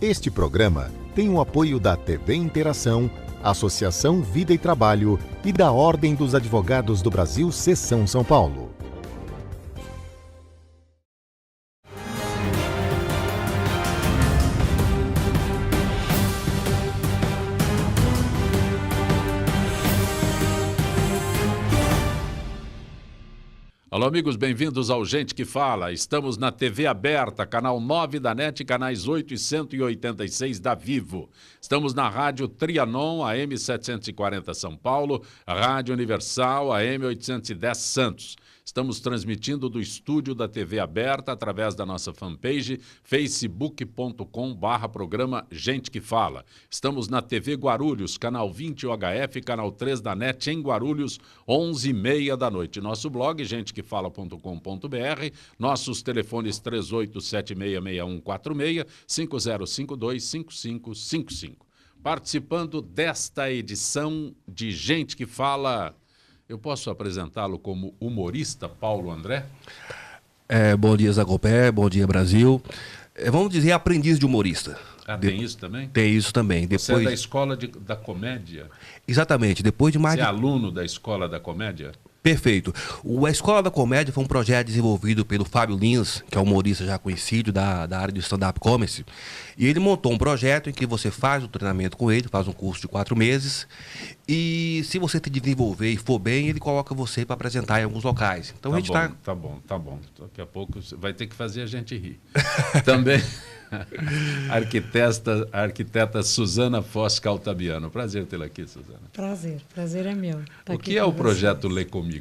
Este programa tem o apoio da TV Interação, Associação Vida e Trabalho e da Ordem dos Advogados do Brasil, Seção São Paulo. Alô, amigos, bem-vindos ao Gente que Fala. Estamos na TV aberta, canal 9 da NET, canais 8 e 186 da Vivo. Estamos na Rádio Trianon, AM 740 São Paulo, Rádio Universal, AM 810 Santos. Estamos transmitindo do estúdio da TV aberta através da nossa fanpage facebook.com/programa Gente que Fala. Estamos na TV Guarulhos, canal 20 UHF, canal 3 da NET em Guarulhos, 11h30 da noite. Nosso blog, gentequefala.com.br, nossos telefones 38766146, 50525555. Participando desta edição de Gente que Fala... Eu posso apresentá-lo como humorista Paulo André? Bom dia, Zacopé. Bom dia, Brasil. Vamos dizer aprendiz de humorista. Tem isso também? Tem isso também. Você é da escola da comédia? Exatamente. Depois de mais Você é aluno da escola da comédia? Perfeito. A Escola da Comédia foi um projeto desenvolvido pelo Fábio Lins, que é um humorista já conhecido da área do stand-up comedy. E ele montou um projeto em que você faz o treinamento com ele, faz um curso de 4 meses. E se você te desenvolver e for bem, ele coloca você para apresentar em alguns locais. Então a gente Tá bom. Daqui a pouco vai ter que fazer a gente rir. Também a arquiteta Suzana Foz Caltabiano. Prazer tê-la aqui, Suzana. Prazer é meu. O que é o projeto Lê Comigo?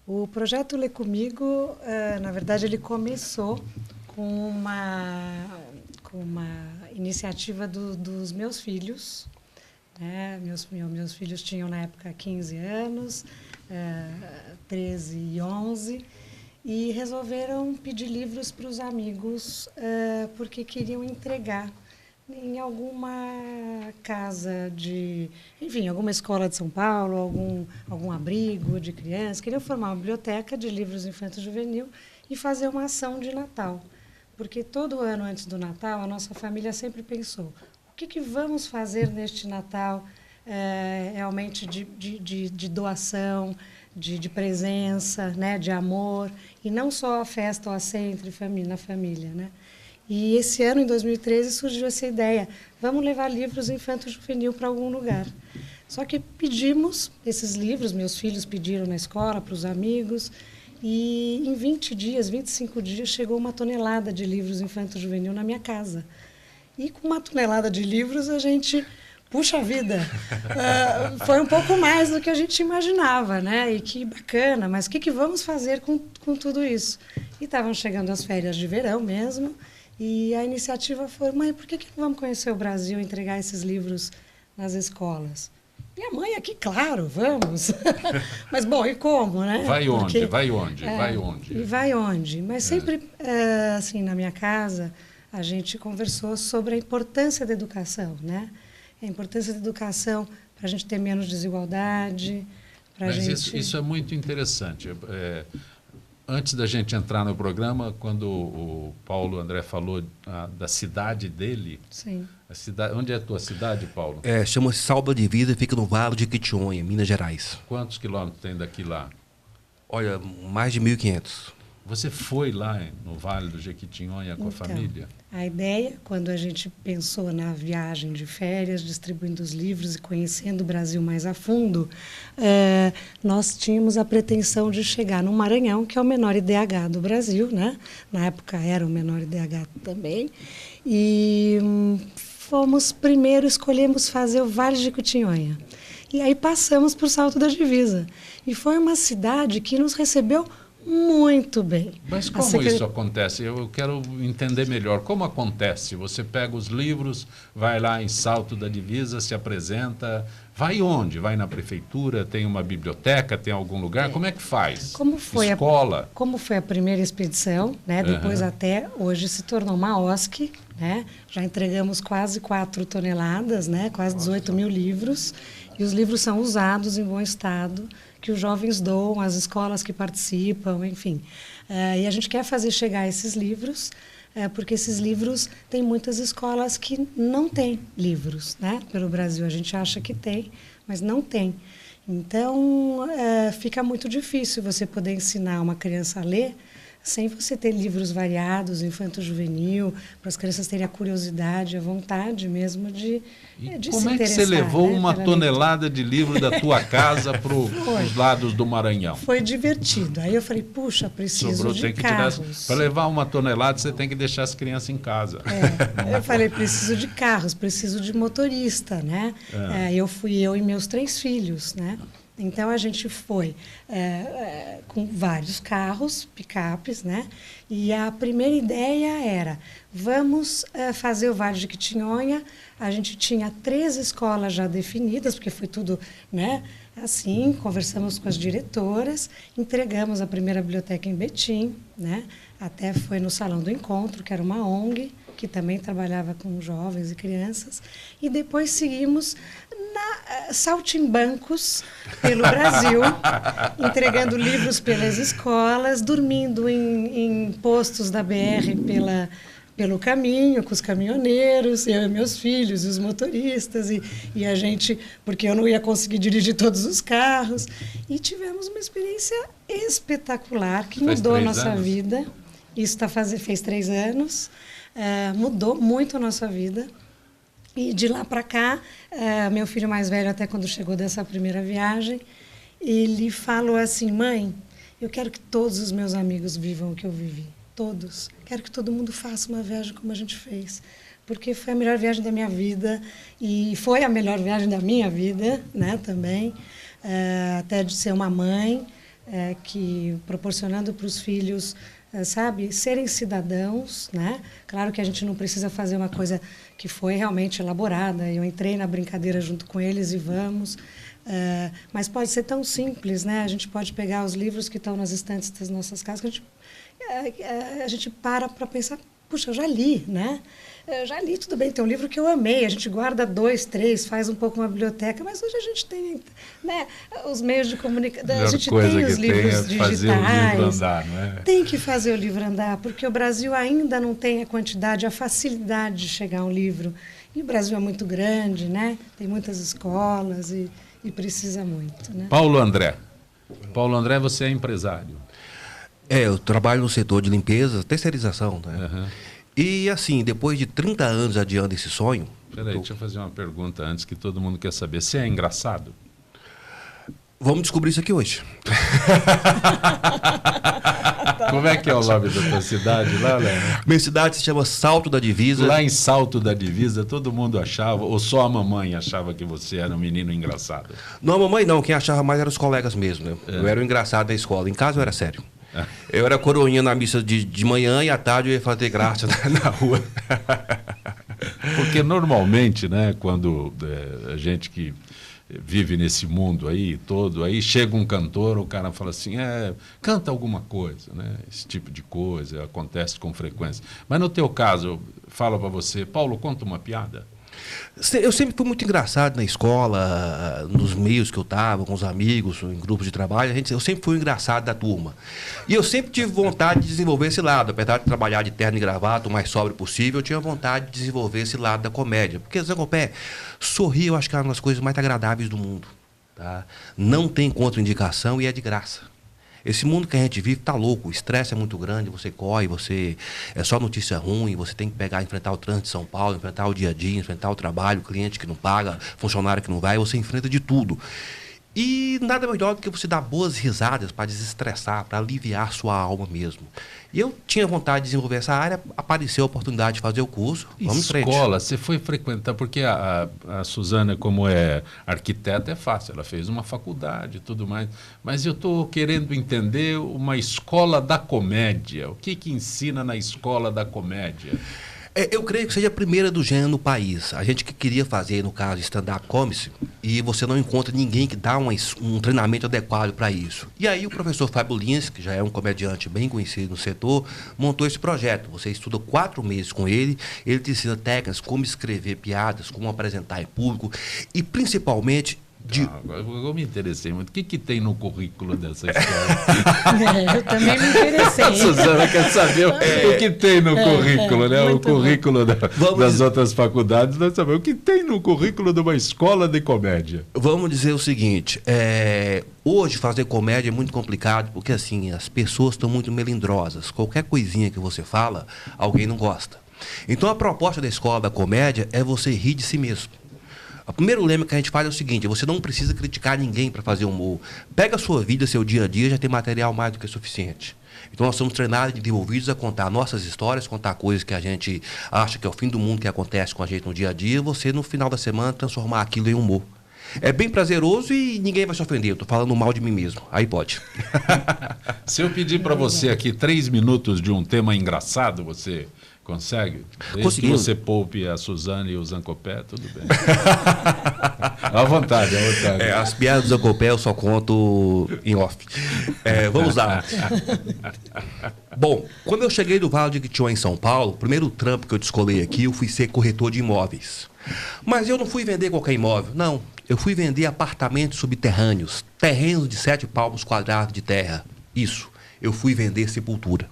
O projeto Lê Comigo, na verdade, ele começou com uma iniciativa dos meus filhos. Né? Meus filhos tinham, na época, 15 anos, 13 e 11, e resolveram pedir livros para os amigos porque queriam entregar em alguma casa alguma escola de São Paulo, algum abrigo de crianças. Queriam formar uma biblioteca de livros infanto-juvenil e fazer uma ação de Natal. Porque todo ano antes do Natal, a nossa família sempre pensou: o que vamos fazer neste Natal realmente de doação, de presença, né, de amor, e não só a festa ou a ceia na família, né? E esse ano, em 2013, surgiu essa ideia: vamos levar livros infanto-juvenil para algum lugar. Só que pedimos esses livros, meus filhos pediram na escola, para os amigos, e em 25 dias, chegou 1 tonelada de livros infanto-juvenil na minha casa. E com 1 tonelada de livros, a gente... Puxa vida, foi um pouco mais do que a gente imaginava, né? E que bacana, mas o que vamos fazer com tudo isso? E estavam chegando as férias de verão mesmo, e a iniciativa foi: mãe, por que não vamos conhecer o Brasil e entregar esses livros nas escolas? Minha mãe aqui, claro, vamos. Mas, bom, e como, né? Vai onde? E vai onde? Mas sempre, assim, na minha casa, a gente conversou sobre a importância da educação, né? A importância da educação para a gente ter menos desigualdade. Isso é muito interessante. Antes da gente entrar no programa, quando o Paulo André falou da cidade dele... Sim. Onde é a tua cidade, Paulo? Chama-se Salva de Vida, fica no Vale de Jequitinhonha, Minas Gerais. Quantos quilômetros tem daqui lá? Olha, mais de 1.500. Você foi lá no Vale do Jequitinhonha com a família? A ideia, quando a gente pensou na viagem de férias, distribuindo os livros e conhecendo o Brasil mais a fundo, nós tínhamos a pretensão de chegar no Maranhão, que é o menor IDH do Brasil, né? Na época era o menor IDH também. E escolhemos fazer o Vale de Jequitinhonha. E aí passamos por Salto da Divisa. E foi uma cidade que nos recebeu muito bem. Mas como isso acontece? Eu quero entender melhor. Como acontece? Você pega os livros, vai lá em Salto da Divisa, se apresenta. Vai onde? Vai na prefeitura? Tem uma biblioteca? Tem algum lugar? Como é que faz? Escola? Como foi a primeira expedição, né? Depois até hoje se tornou uma OSC, né? Já entregamos quase 4 toneladas, né? Quase 18 mil livros. E os livros são usados em bom estado, que os jovens doam, as escolas que participam, enfim. E a gente quer fazer chegar esses livros porque esses livros, tem muitas escolas que não têm livros, né? Pelo Brasil, a gente acha que tem, mas não tem. Então, fica muito difícil você poder ensinar uma criança a ler sem você ter livros variados, infanto-juvenil, para as crianças terem a curiosidade, a vontade mesmo de como se é que você interessar, levou né, uma pela tonelada de livro da tua casa para os lados do Maranhão? Foi divertido. Aí eu falei, puxa, preciso de carros. Para levar uma tonelada, você tem que deixar as crianças em casa. Eu falei, preciso de carros, preciso de motorista, né? Eu e meus 3 filhos, né? Então, a gente foi com vários carros, picapes, né? E a primeira ideia era, vamos fazer o Vale de Jequitinhonha. A gente tinha 3 escolas já definidas, porque foi tudo, né? Assim, conversamos com as diretoras, entregamos a primeira biblioteca em Betim, né? Até foi no Salão do Encontro, que era uma ONG, que também trabalhava com jovens e crianças. E depois seguimos saltimbancos pelo Brasil, entregando livros pelas escolas, dormindo em postos da BR pelo caminho, com os caminhoneiros, eu e meus filhos, e os motoristas, e a gente, porque eu não ia conseguir dirigir todos os carros. E tivemos uma experiência espetacular, que mudou a nossa vida. Isso fez 3 anos, mudou muito a nossa vida. E de lá para cá, meu filho mais velho, até quando chegou dessa primeira viagem, ele falou assim, mãe, eu quero que todos os meus amigos vivam o que eu vivi. Todos. Quero que todo mundo faça uma viagem como a gente fez. Porque foi a melhor viagem da minha vida. E foi a melhor viagem da minha vida, né, também. Até de ser uma mãe que proporcionando para os filhos, sabe, serem cidadãos, né? Claro que a gente não precisa fazer uma coisa que foi realmente elaborada. Eu entrei na brincadeira junto com eles e vamos. Mas pode ser tão simples, né? A gente pode pegar os livros que estão nas estantes das nossas casas, que a gente para pensar, puxa, eu já li, né? Eu já li, tudo bem, tem um livro que eu amei, a gente guarda 2, 3, faz um pouco uma biblioteca, mas hoje a gente tem, né, os meios de comunicação, a gente tem os livros digitais. Fazer o livro andar, não é? Tem que fazer o livro andar, porque o Brasil ainda não tem a quantidade, a facilidade de chegar a um livro. E o Brasil é muito grande, né? Tem muitas escolas e precisa muito, né? Paulo André, você é empresário. Eu trabalho no setor de limpeza, terceirização, né? Uhum. E assim, depois de 30 anos adiando esse sonho... Peraí, deixa eu fazer uma pergunta antes que todo mundo quer saber. Você é engraçado? Vamos descobrir isso aqui hoje. Como é que é o nome da tua cidade lá, Léo? Minha cidade se chama Salto da Divisa. Lá em Salto da Divisa, todo mundo achava, ou só a mamãe achava que você era um menino engraçado? Não, a mamãe não. Quem achava mais eram os colegas mesmo, né? Eu era o engraçado da escola. Em casa eu era sério. Eu era coroinha na missa de manhã e à tarde eu ia fazer graça na rua. Porque normalmente, né, quando a gente que vive nesse mundo aí todo, aí chega um cantor, o cara fala assim, canta alguma coisa, né? Esse tipo de coisa acontece com frequência. Mas no teu caso, fala para você, Paulo, conta uma piada. Eu sempre fui muito engraçado na escola, nos meios que eu estava, com os amigos, em grupos de trabalho. Eu sempre fui o engraçado da turma. E eu sempre tive vontade de desenvolver esse lado. Apesar de trabalhar de terno e gravata, o mais sóbrio possível, eu tinha vontade de desenvolver esse lado da comédia. Porque, Zé Copé, sorrir eu acho que é uma das coisas mais agradáveis do mundo. Tá? Não tem contraindicação e é de graça. Esse mundo que a gente vive está louco, o estresse é muito grande, você corre, é só notícia ruim, você tem que enfrentar o trânsito de São Paulo, enfrentar o dia a dia, enfrentar o trabalho, o cliente que não paga, funcionário que não vai, você enfrenta de tudo. E nada melhor do que você dar boas risadas para desestressar, para aliviar sua alma mesmo. E eu tinha vontade de desenvolver essa área, apareceu a oportunidade de fazer o curso, vamos em frente. Escola, você foi frequentar, porque a Suzana, como é arquiteta, é fácil, ela fez uma faculdade e tudo mais, mas eu estou querendo entender uma escola da comédia. O que ensina na escola da comédia? Eu creio que seja a primeira do gênero no país. A gente que queria fazer, no caso, stand-up comedy, e você não encontra ninguém que dá um treinamento adequado para isso. E aí o professor Fábio Lins, que já é um comediante bem conhecido no setor, montou esse projeto. Você estuda 4 meses com ele, ele te ensina técnicas, como escrever piadas, como apresentar em público e, principalmente, Agora eu me interessei muito. O que tem no currículo dessa escola? Eu também me interessei. A Suzana quer saber o que tem no currículo, né? O currículo das outras faculdades, nós sabemos o que tem no currículo de uma escola de comédia. Vamos dizer o seguinte, hoje fazer comédia é muito complicado, porque assim, as pessoas estão muito melindrosas. Qualquer coisinha que você fala, alguém não gosta. Então a proposta da escola da comédia é você rir de si mesmo. O primeiro lema que a gente faz é o seguinte: você não precisa criticar ninguém para fazer humor. Pega a sua vida, seu dia a dia, já tem material mais do que suficiente. Então nós somos treinados e desenvolvidos a contar nossas histórias, contar coisas que a gente acha que é o fim do mundo que acontece com a gente no dia a dia, e você no final da semana transformar aquilo em humor. É bem prazeroso e ninguém vai se ofender. Eu estou falando mal de mim mesmo. Aí pode. Se eu pedir para você aqui 3 minutos de um tema engraçado, você consegue? Desde que você poupe a Suzana e o Zancopé, tudo bem. À vontade, à vontade. As piadas do Zancopé eu só conto em off. Vamos lá. Bom, quando eu cheguei do Vale de Quitionha em São Paulo, o primeiro trampo que eu descolei aqui, eu fui ser corretor de imóveis. Mas eu não fui vender qualquer imóvel, não. Eu fui vender apartamentos subterrâneos, terrenos de 7 palmos quadrados de terra. Isso, eu fui vender sepultura.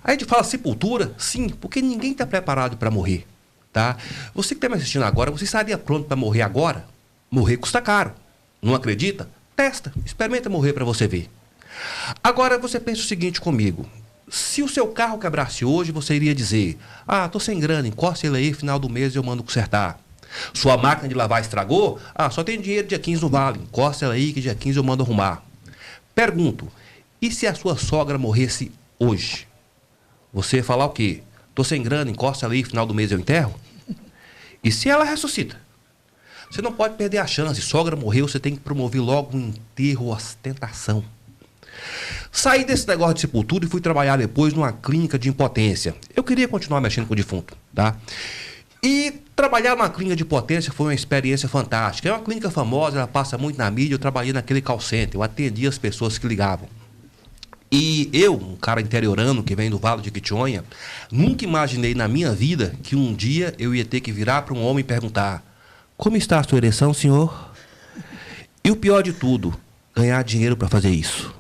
Aí a gente fala sepultura? Sim, porque ninguém está preparado para morrer, tá? Você que está me assistindo agora, você estaria pronto para morrer agora? Morrer custa caro. Não acredita? Testa, experimenta morrer para você ver. Agora você pensa o seguinte comigo: se o seu carro quebrasse hoje, você iria dizer: tô sem grana, encosta ele aí, final do mês eu mando consertar. Sua máquina de lavar estragou? Só tem dinheiro dia 15 no Vale, encosta ela aí que dia 15 eu mando arrumar. Pergunto: e se a sua sogra morresse hoje? Você ia falar o quê? Tô sem grana, encosta ali, final do mês eu enterro? E se ela ressuscita? Você não pode perder a chance. Sogra morreu, você tem que promover logo um enterro, ostentação. Saí desse negócio de sepultura e fui trabalhar depois numa clínica de impotência. Eu queria continuar mexendo com o defunto, tá? E trabalhar numa clínica de potência foi uma experiência fantástica. É uma clínica famosa, ela passa muito na mídia. Eu trabalhei naquele call center, eu atendia as pessoas que ligavam. E eu, um cara interiorano que vem do Vale de Quitionha, nunca imaginei na minha vida que um dia eu ia ter que virar para um homem e perguntar: como está a sua ereção, senhor? E o pior de tudo, ganhar dinheiro para fazer isso.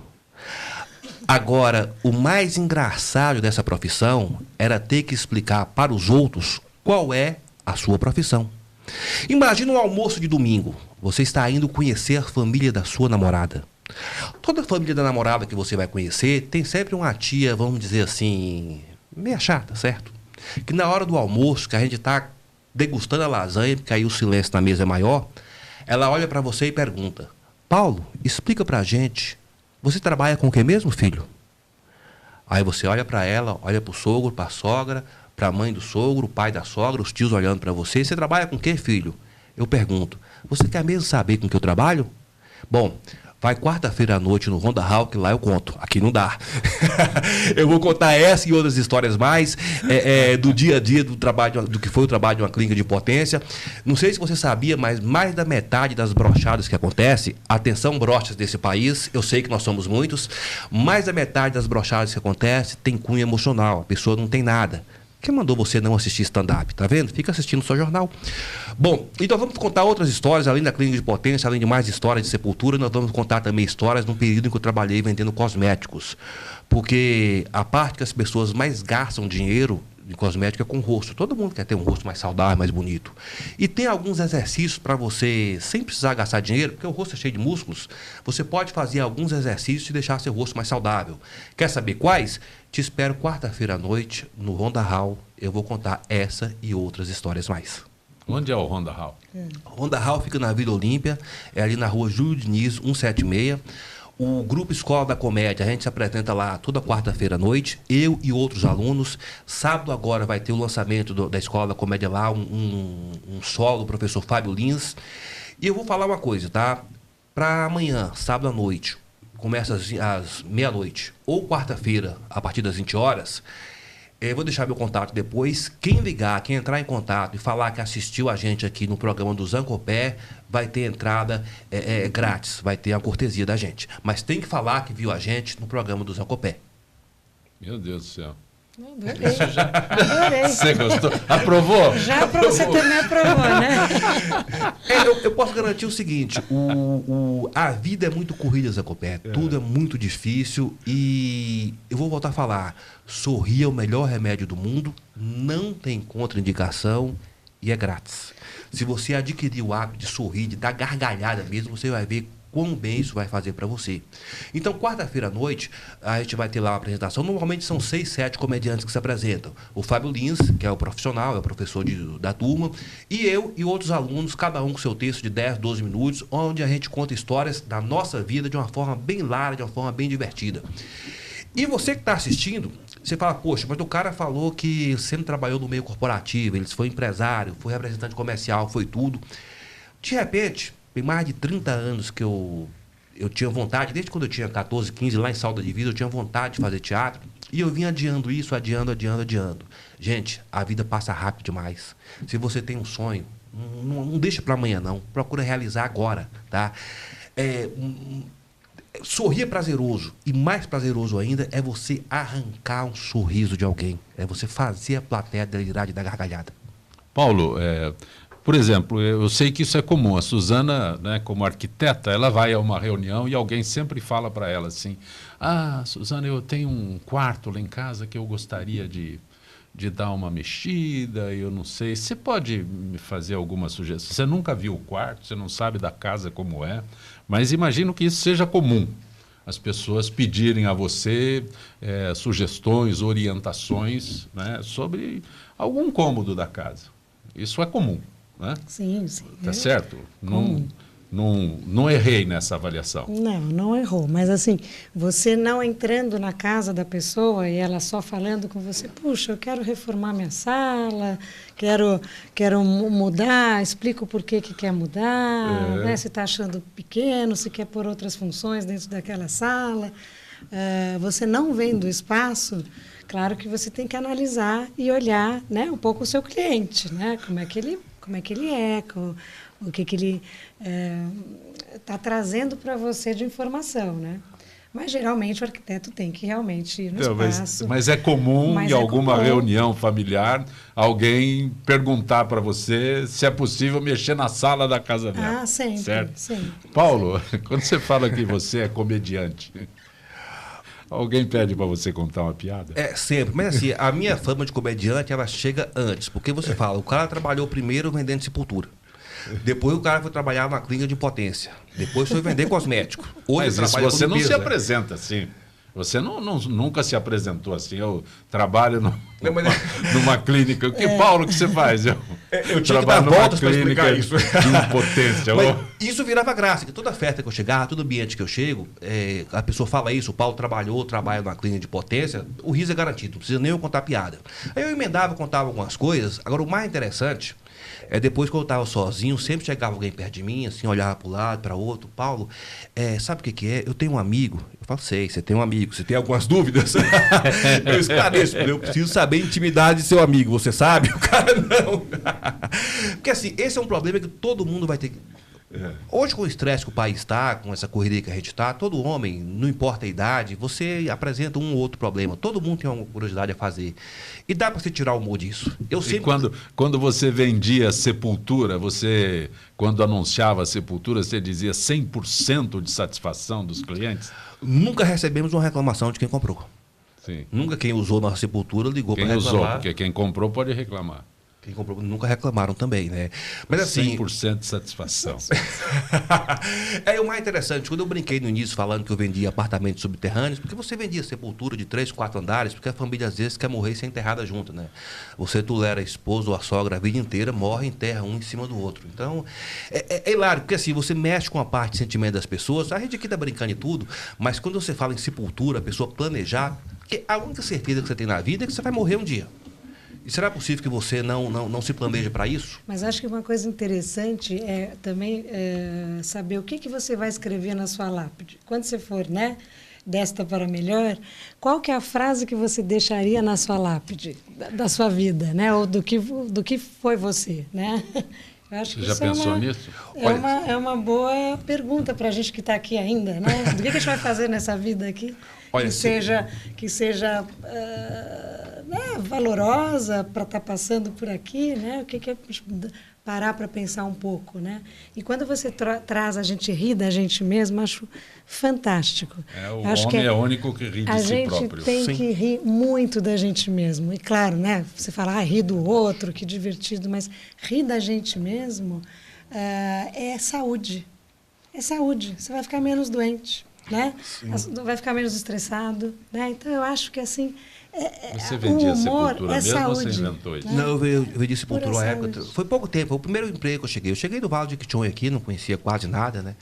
Agora, o mais engraçado dessa profissão era ter que explicar para os outros qual é a sua profissão. Imagina um almoço de domingo. Você está indo conhecer a família da sua namorada. Toda a família da namorada que você vai conhecer tem sempre uma tia, vamos dizer assim, meia chata, certo? Que na hora do almoço, que a gente está degustando a lasanha, porque aí o silêncio na mesa é maior, ela olha para você e pergunta: Paulo, explica pra gente, você trabalha com o que mesmo, filho? Aí você olha para ela, olha pro sogro, pra sogra, pra mãe do sogro, o pai da sogra, os tios olhando para você: você trabalha com o que, filho? Eu pergunto: você quer mesmo saber com que eu trabalho? Bom, vai quarta-feira à noite no Honda Hall, que lá eu conto. Aqui não dá. Eu vou contar essa e outras histórias mais do dia a dia do trabalho, do que foi o trabalho de uma clínica de potência. Não sei se você sabia, mas mais da metade das brochadas que acontece, atenção brochas desse país, eu sei que nós somos muitos, mais da metade das brochadas que acontece tem cunho emocional. A pessoa não tem nada. Quem mandou você não assistir stand-up? Tá vendo? Fica assistindo só jornal. Bom, então vamos contar outras histórias, além da clínica de potência, além de mais histórias de sepultura, nós vamos contar também histórias num período em que eu trabalhei vendendo cosméticos. Porque a parte que as pessoas mais gastam dinheiro de cosmético é com o rosto. Todo mundo quer ter um rosto mais saudável, mais bonito. E tem alguns exercícios para você, sem precisar gastar dinheiro, porque o rosto é cheio de músculos, você pode fazer alguns exercícios e deixar seu rosto mais saudável. Quer saber quais? Te espero quarta-feira à noite no Honda Hall. Eu vou contar essa e outras histórias mais. Onde é o Honda Hall? Honda Hall fica na Vila Olímpia, é ali na rua Júlio Diniz, 176. O Grupo Escola da Comédia, a gente se apresenta lá toda quarta-feira à noite, eu e outros alunos. Sábado agora vai ter o lançamento da Escola da Comédia lá, um solo do professor Fábio Lins. E eu vou falar uma coisa, tá? Para amanhã, sábado à noite, começa às meia-noite, ou quarta-feira, a partir das 20 horas, eu vou deixar meu contato depois. Quem ligar, quem entrar em contato e falar que assistiu a gente aqui no programa do Zancopé, vai ter entrada grátis, vai ter a cortesia da gente. Mas tem que falar que viu a gente no programa do Zancopé. Meu Deus do céu. Adorei. Você gostou? Aprovou? Já para você também aprovou, né? Eu posso garantir o seguinte, a vida é muito corrida, Zé Copé, tudo é muito difícil e eu vou voltar a falar, sorrir é o melhor remédio do mundo, não tem contraindicação e é grátis. Se você adquirir o hábito de sorrir, de dar gargalhada mesmo, você vai ver quão bem isso vai fazer para você. Então, quarta-feira à noite, a gente vai ter lá uma apresentação. Normalmente são 6, 7 comediantes que se apresentam. O Fábio Lins, que é o profissional, é o professor da turma, e eu e outros alunos, cada um com seu texto de 10, 12 minutos, onde a gente conta histórias da nossa vida de uma forma bem larga, de uma forma bem divertida. E você que está assistindo, você fala, poxa, mas o cara falou que sempre trabalhou no meio corporativo, ele foi empresário, foi representante comercial, foi tudo. De repente, tem mais de 30 anos que eu tinha vontade, desde quando eu tinha 14, 15, lá em Salda de Vida, eu tinha vontade de fazer teatro. E eu vim adiando isso, adiando. Gente, a vida passa rápido demais. Se você tem um sonho, não deixa para amanhã, não. Procura realizar agora, tá? Sorrir é prazeroso. E mais prazeroso ainda é você arrancar um sorriso de alguém. É você fazer a plateia delirar de dar gargalhada. Paulo, por exemplo, eu sei que isso é comum. A Suzana, né, como arquiteta, ela vai a uma reunião e alguém sempre fala para ela assim, Suzana, eu tenho um quarto lá em casa que eu gostaria de dar uma mexida, eu não sei. Você pode me fazer alguma sugestão? Você nunca viu o quarto, você não sabe da casa como é, mas imagino que isso seja comum. As pessoas pedirem a você sugestões, orientações, né, sobre algum cômodo da casa. Isso é comum. Né? Sim. Tá certo? Não errei nessa avaliação. Não errou. Mas assim, você não entrando na casa da pessoa e ela só falando com você, puxa, eu quero reformar minha sala, quero mudar, explica o porquê que quer mudar, né? Se está achando pequeno, se quer pôr outras funções dentro daquela sala. Você não vendo o espaço, claro que você tem que analisar e olhar, né, um pouco o seu cliente, né? Como é que ele é, o que ele está trazendo para você de informação, né? Mas geralmente o arquiteto tem que realmente ir no espaço. Mas é comum em alguma reunião familiar alguém perguntar para você se é possível mexer na sala da casa dela. Sempre. Certo? Sempre. Paulo, quando você fala que você é comediante, alguém pede para você contar uma piada? Sempre. Mas assim, a minha fama de comediante, ela chega antes. Porque você fala, o cara trabalhou primeiro vendendo sepultura. Depois o cara foi trabalhar numa clínica de impotência. Depois foi vender cosmético. Mas isso você não se apresenta assim. Você nunca se apresentou assim. Eu trabalho numa clínica. Paulo, o que você faz? Eu tinha que dar voltas para explicar isso. De impotência. Mas isso virava graça. Que toda festa que eu chegava, todo ambiente que eu chego, a pessoa fala isso, o Paulo trabalha numa clínica de impotência, o riso é garantido. Não precisa nem eu contar piada. Aí eu emendava, contava algumas coisas. Agora, o mais interessante depois que eu estava sozinho, sempre chegava alguém perto de mim, assim, olhava para o lado, para outro. Paulo, sabe o que é? Eu tenho um amigo. Eu falo, sei, você tem um amigo. Você tem algumas dúvidas? Eu esclareço. Eu preciso saber a intimidade de seu amigo. Você sabe? O cara não. Porque assim, esse é um problema que todo mundo vai ter que... Hoje, com o estresse que o país está, com essa correria que a gente está, todo homem, não importa a idade, você apresenta um ou outro problema. Todo mundo tem uma curiosidade a fazer. E dá para você tirar o humor disso. Quando você vendia sepultura, quando anunciava a sepultura, você dizia 100% de satisfação dos clientes? Nunca recebemos uma reclamação de quem comprou. Sim. Nunca quem usou nossa sepultura ligou para reclamar. Quem usou, porque quem comprou pode reclamar. Quem comprou nunca reclamaram também, né? Mas assim... 100% de satisfação. O mais interessante, quando eu brinquei no início falando que eu vendia apartamentos subterrâneos, porque você vendia sepultura de 3, 4 andares, porque a família às vezes quer morrer e ser enterrada junto, né? Você tolera a esposa ou a sogra a vida inteira, morre e enterra um em cima do outro. Então, é hilário, porque assim, você mexe com a parte de sentimento das pessoas, a gente aqui tá brincando e tudo, mas quando você fala em sepultura, a pessoa planejar, porque a única certeza que você tem na vida é que você vai morrer um dia. E será possível que você não se planeje para isso? Mas acho que uma coisa interessante é também saber o que você vai escrever na sua lápide. Quando você for, né, desta para melhor, qual que é a frase que você deixaria na sua lápide, da sua vida, né? Ou do que foi você, né? Eu acho que você já pensou nisso? É uma boa pergunta para a gente que está aqui ainda, né? Do que a gente vai fazer nessa vida aqui? Olha, que seja né, valorosa para estar passando por aqui, né? O que é parar para pensar um pouco, né? E quando você traz a gente rir da gente mesmo, acho fantástico. O homem é o único que ri de si próprio. A gente tem que rir muito da gente mesmo. E claro, né? Você fala, rir do outro, que divertido, mas rir da gente mesmo é saúde. É saúde. Você vai ficar menos doente, né? Vai ficar menos estressado, né? Então eu acho que assim você vendia Sepultura mesmo saúde, ou você inventou isso? Né? Não, eu vendi Sepultura uma época. Foi pouco tempo, foi o primeiro emprego que eu cheguei. Eu cheguei do Vale de Quichonha aqui, não conhecia quase nada, né?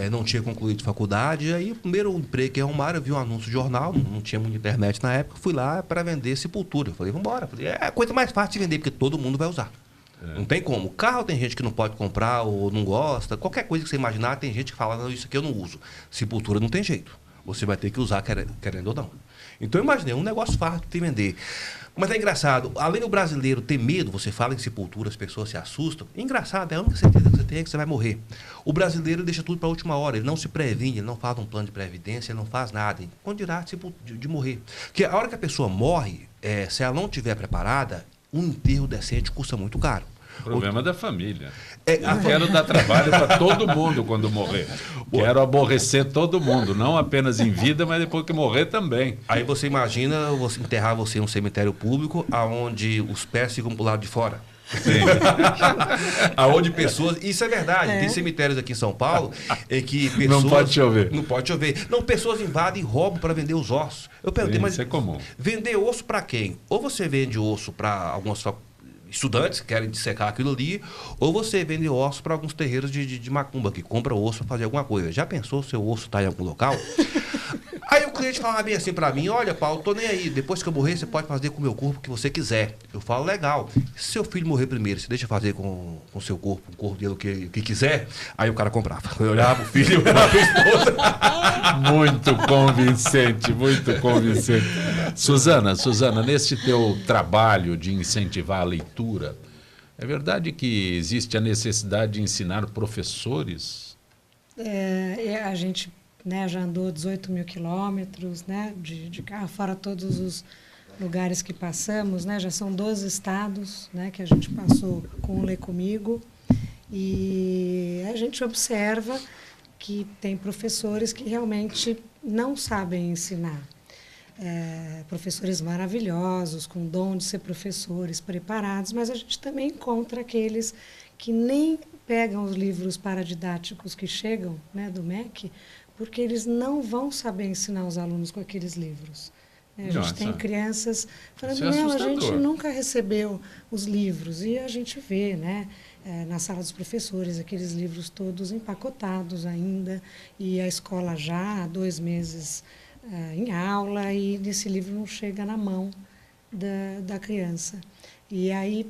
Não tinha concluído faculdade. Aí o primeiro emprego que arrumaram, eu vi um anúncio de jornal, não tinha muita internet na época, fui lá para vender Sepultura. Eu falei, vamos embora. É a coisa mais fácil de vender, porque todo mundo vai usar. Não tem como. Carro tem gente que não pode comprar ou não gosta. Qualquer coisa que você imaginar, tem gente que fala, não, isso aqui eu não uso. Sepultura não tem jeito. Você vai ter que usar, querendo ou não. Então eu imaginei, um negócio fácil de vender. Mas é engraçado, além do brasileiro ter medo, você fala em Sepultura, as pessoas se assustam. É engraçado, é a única certeza que você tem é que você vai morrer. O brasileiro deixa tudo para a última hora, ele não se previne, ele não faz um plano de previdência, ele não faz nada. Quando dirá de morrer. Porque a hora que a pessoa morre, se ela não estiver preparada, um enterro decente custa muito caro. O problema da família. Quero dar trabalho para todo mundo quando morrer. Quero aborrecer todo mundo, não apenas em vida, mas depois que morrer também. Aí você imagina enterrar você em um cemitério público, onde os pés ficam pro lado de fora. Aonde pessoas... Isso é verdade. Tem cemitérios aqui em São Paulo em que pessoas... Não pode chover. Não pode chover. Não, pessoas invadem e roubam para vender os ossos. Eu perguntei, mas isso é comum. Vender osso para quem? Ou você vende osso para algumas estudantes que querem dissecar aquilo ali, ou você vende osso para alguns terreiros de macumba, que compra osso para fazer alguma coisa. Já pensou se o osso está em algum local? Aí o cliente falava bem assim para mim, olha, Paulo, tô nem aí, depois que eu morrer, você pode fazer com o meu corpo o que você quiser. Eu falo, legal. Se seu filho morrer primeiro, você deixa fazer com o seu corpo, o corpo dele o que quiser? Aí o cara comprava. Eu olhava o filho, eu olhava a esposa. Muito convincente, muito convincente. Suzana, nesse teu trabalho de incentivar a leitura, é verdade que existe a necessidade de ensinar professores? A gente, né, já andou 18 mil quilômetros, né, de carro, fora todos os lugares que passamos, né, já são 12 estados, né, que a gente passou com o Lê Comigo, e a gente observa que tem professores que realmente não sabem ensinar. Professores maravilhosos, com dom de ser professores, preparados, mas a gente também encontra aqueles que nem pegam os livros paradidáticos que chegam, né, do MEC, porque eles não vão saber ensinar os alunos com aqueles livros. A gente tem crianças falando, não, a gente nunca recebeu os livros, e a gente vê, né, na sala dos professores, aqueles livros todos empacotados ainda, e a escola já há 2 meses em aula, e esse livro não chega na mão da criança. E aí,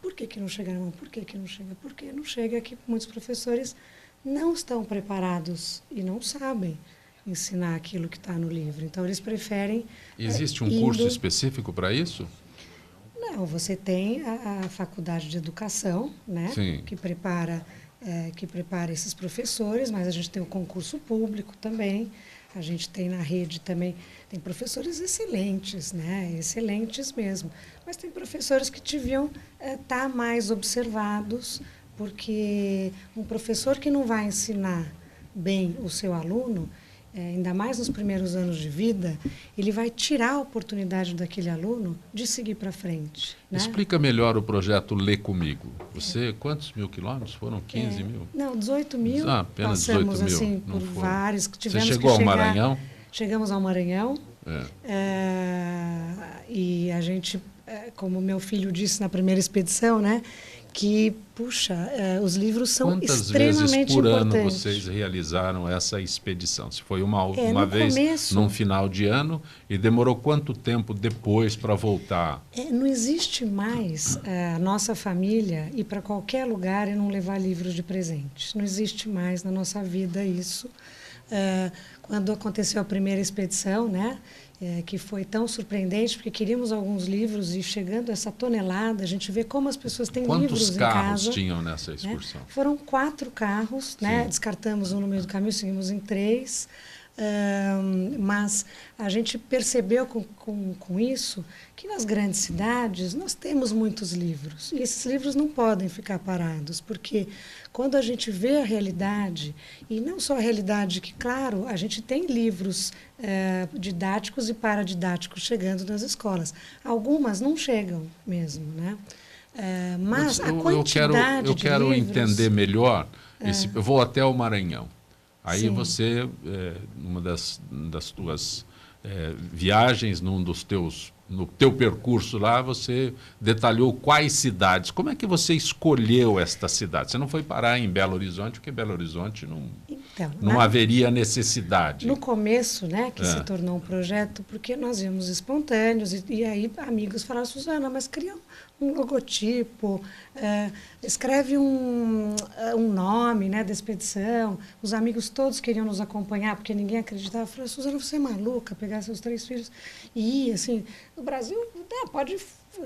por que não chega na mão? Por que não chega? Porque não chega que muitos professores não estão preparados e não sabem ensinar aquilo que está no livro. Então, eles preferem... Existe um curso específico para isso? Não, você tem a Faculdade de Educação, né, que prepara esses professores, mas a gente tem o concurso público também. A gente tem na rede também, tem professores excelentes, né? Excelentes mesmo. Mas tem professores que deviam estar mais observados, porque um professor que não vai ensinar bem o seu aluno, ainda mais nos primeiros anos de vida, ele vai tirar a oportunidade daquele aluno de seguir para frente. Né? Explica melhor o projeto Lê Comigo. Você, quantos mil quilômetros? Foram 15 mil? Não, 18 mil. Apenas Passamos 18 mil. Assim, por vários que tivemos. Você chegou ao Maranhão? Chegamos ao Maranhão. E a gente, como meu filho disse na primeira expedição, né, que, puxa, os livros são extremamente importantes. Quantas vezes por ano vocês realizaram essa expedição? Se foi uma vez começo, num final de ano, e demorou quanto tempo depois para voltar? Não existe mais a nossa família ir para qualquer lugar e não levar livros de presente. Não existe mais na nossa vida isso. Quando aconteceu a primeira expedição, né, que foi tão surpreendente, porque queríamos alguns livros e chegando a essa tonelada, a gente vê como as pessoas têm livros em casa. Quantos carros tinham nessa excursão? Né? Foram 4 carros, né? Descartamos um no meio do caminho, seguimos em 3. Mas a gente percebeu com isso que nas grandes cidades nós temos muitos livros. E esses livros não podem ficar parados, porque quando a gente vê a realidade, e não só a realidade, que, claro, a gente tem livros didáticos e paradidáticos chegando nas escolas. Algumas não chegam mesmo, né? Mas a quantidade eu quero de livros, entender melhor. Eu vou até o Maranhão. Aí sim. você, numa das tuas viagens, no teu percurso lá, você detalhou quais cidades. Como é que você escolheu esta cidade? Você não foi parar em Belo Horizonte, porque Belo Horizonte não haveria necessidade. No começo, né, que se tornou um projeto, porque nós íamos espontâneos, e aí amigos falaram, Suzana, mas cria um logotipo, escreve um nome, né, da expedição. Os amigos todos queriam nos acompanhar, porque ninguém acreditava. Eu falei, Suzana, você é maluca, pegar seus 3 filhos e ir, assim, no Brasil, pode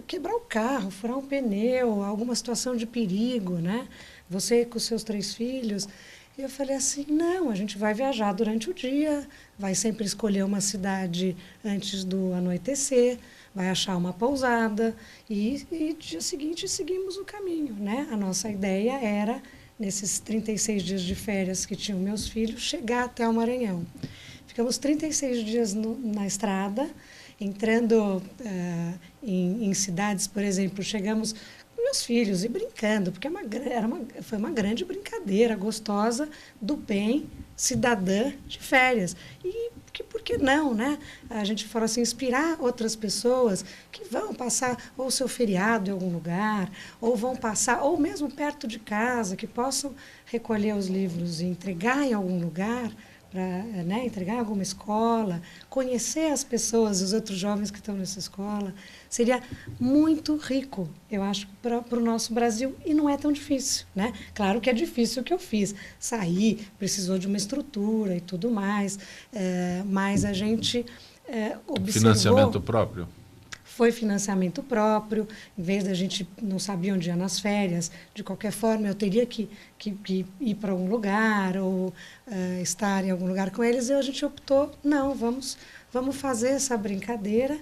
quebrar o carro, furar um pneu, alguma situação de perigo, né? Você com os seus 3 filhos. E eu falei assim, não, a gente vai viajar durante o dia, vai sempre escolher uma cidade antes do anoitecer, vai achar uma pousada e dia seguinte seguimos o caminho, né? A nossa ideia era, nesses 36 dias de férias que tinham meus filhos, chegar até o Maranhão. Ficamos 36 dias na estrada, entrando em cidades, por exemplo, chegamos com meus filhos e brincando, porque foi uma grande brincadeira gostosa do bem cidadã de férias. E por que não, né? A gente fala assim, inspirar outras pessoas que vão passar ou seu feriado em algum lugar, ou vão passar, ou mesmo perto de casa, que possam recolher os livros e entregar em algum lugar, para, né, entregar em alguma escola, conhecer as pessoas, os outros jovens que estão nessa escola. Seria muito rico, eu acho, para o nosso Brasil, e não é tão difícil, né? Claro que é difícil o que eu fiz. Sair, precisou de uma estrutura e tudo mais, mas a gente observou... Financiamento próprio? Foi financiamento próprio, em vez da gente não sabia onde ia nas férias, de qualquer forma eu teria que ir para algum lugar ou estar em algum lugar com eles, e a gente optou, não, vamos fazer essa brincadeira,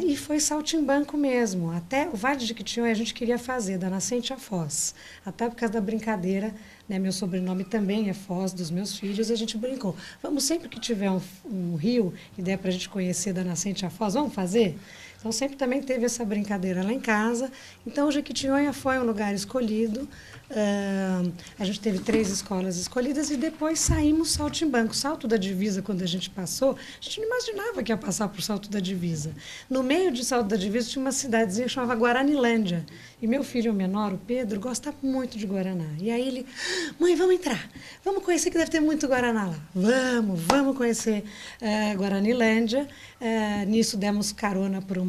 e foi saltimbanco mesmo, até o Vale de Jequitinhonha a gente queria fazer, da nascente à foz, até por causa da brincadeira, né, meu sobrenome também é Foz, dos meus filhos, e a gente brincou, vamos sempre que tiver um rio, e der para a gente conhecer da nascente à foz, vamos fazer? Então, sempre também teve essa brincadeira lá em casa. Então, o Jequitinhonha foi um lugar escolhido. A gente teve 3 escolas escolhidas e depois saímos saltimbanco. Salto da Divisa, quando a gente passou, a gente não imaginava que ia passar por Salto da Divisa. No meio de Salto da Divisa tinha uma cidadezinha que chamava Guaranilândia. E meu filho menor, o Pedro, gosta muito de Guaraná. E aí ele, mãe, vamos entrar. Vamos conhecer, que deve ter muito Guaraná lá. Vamos conhecer Guaranilândia. Nisso demos carona para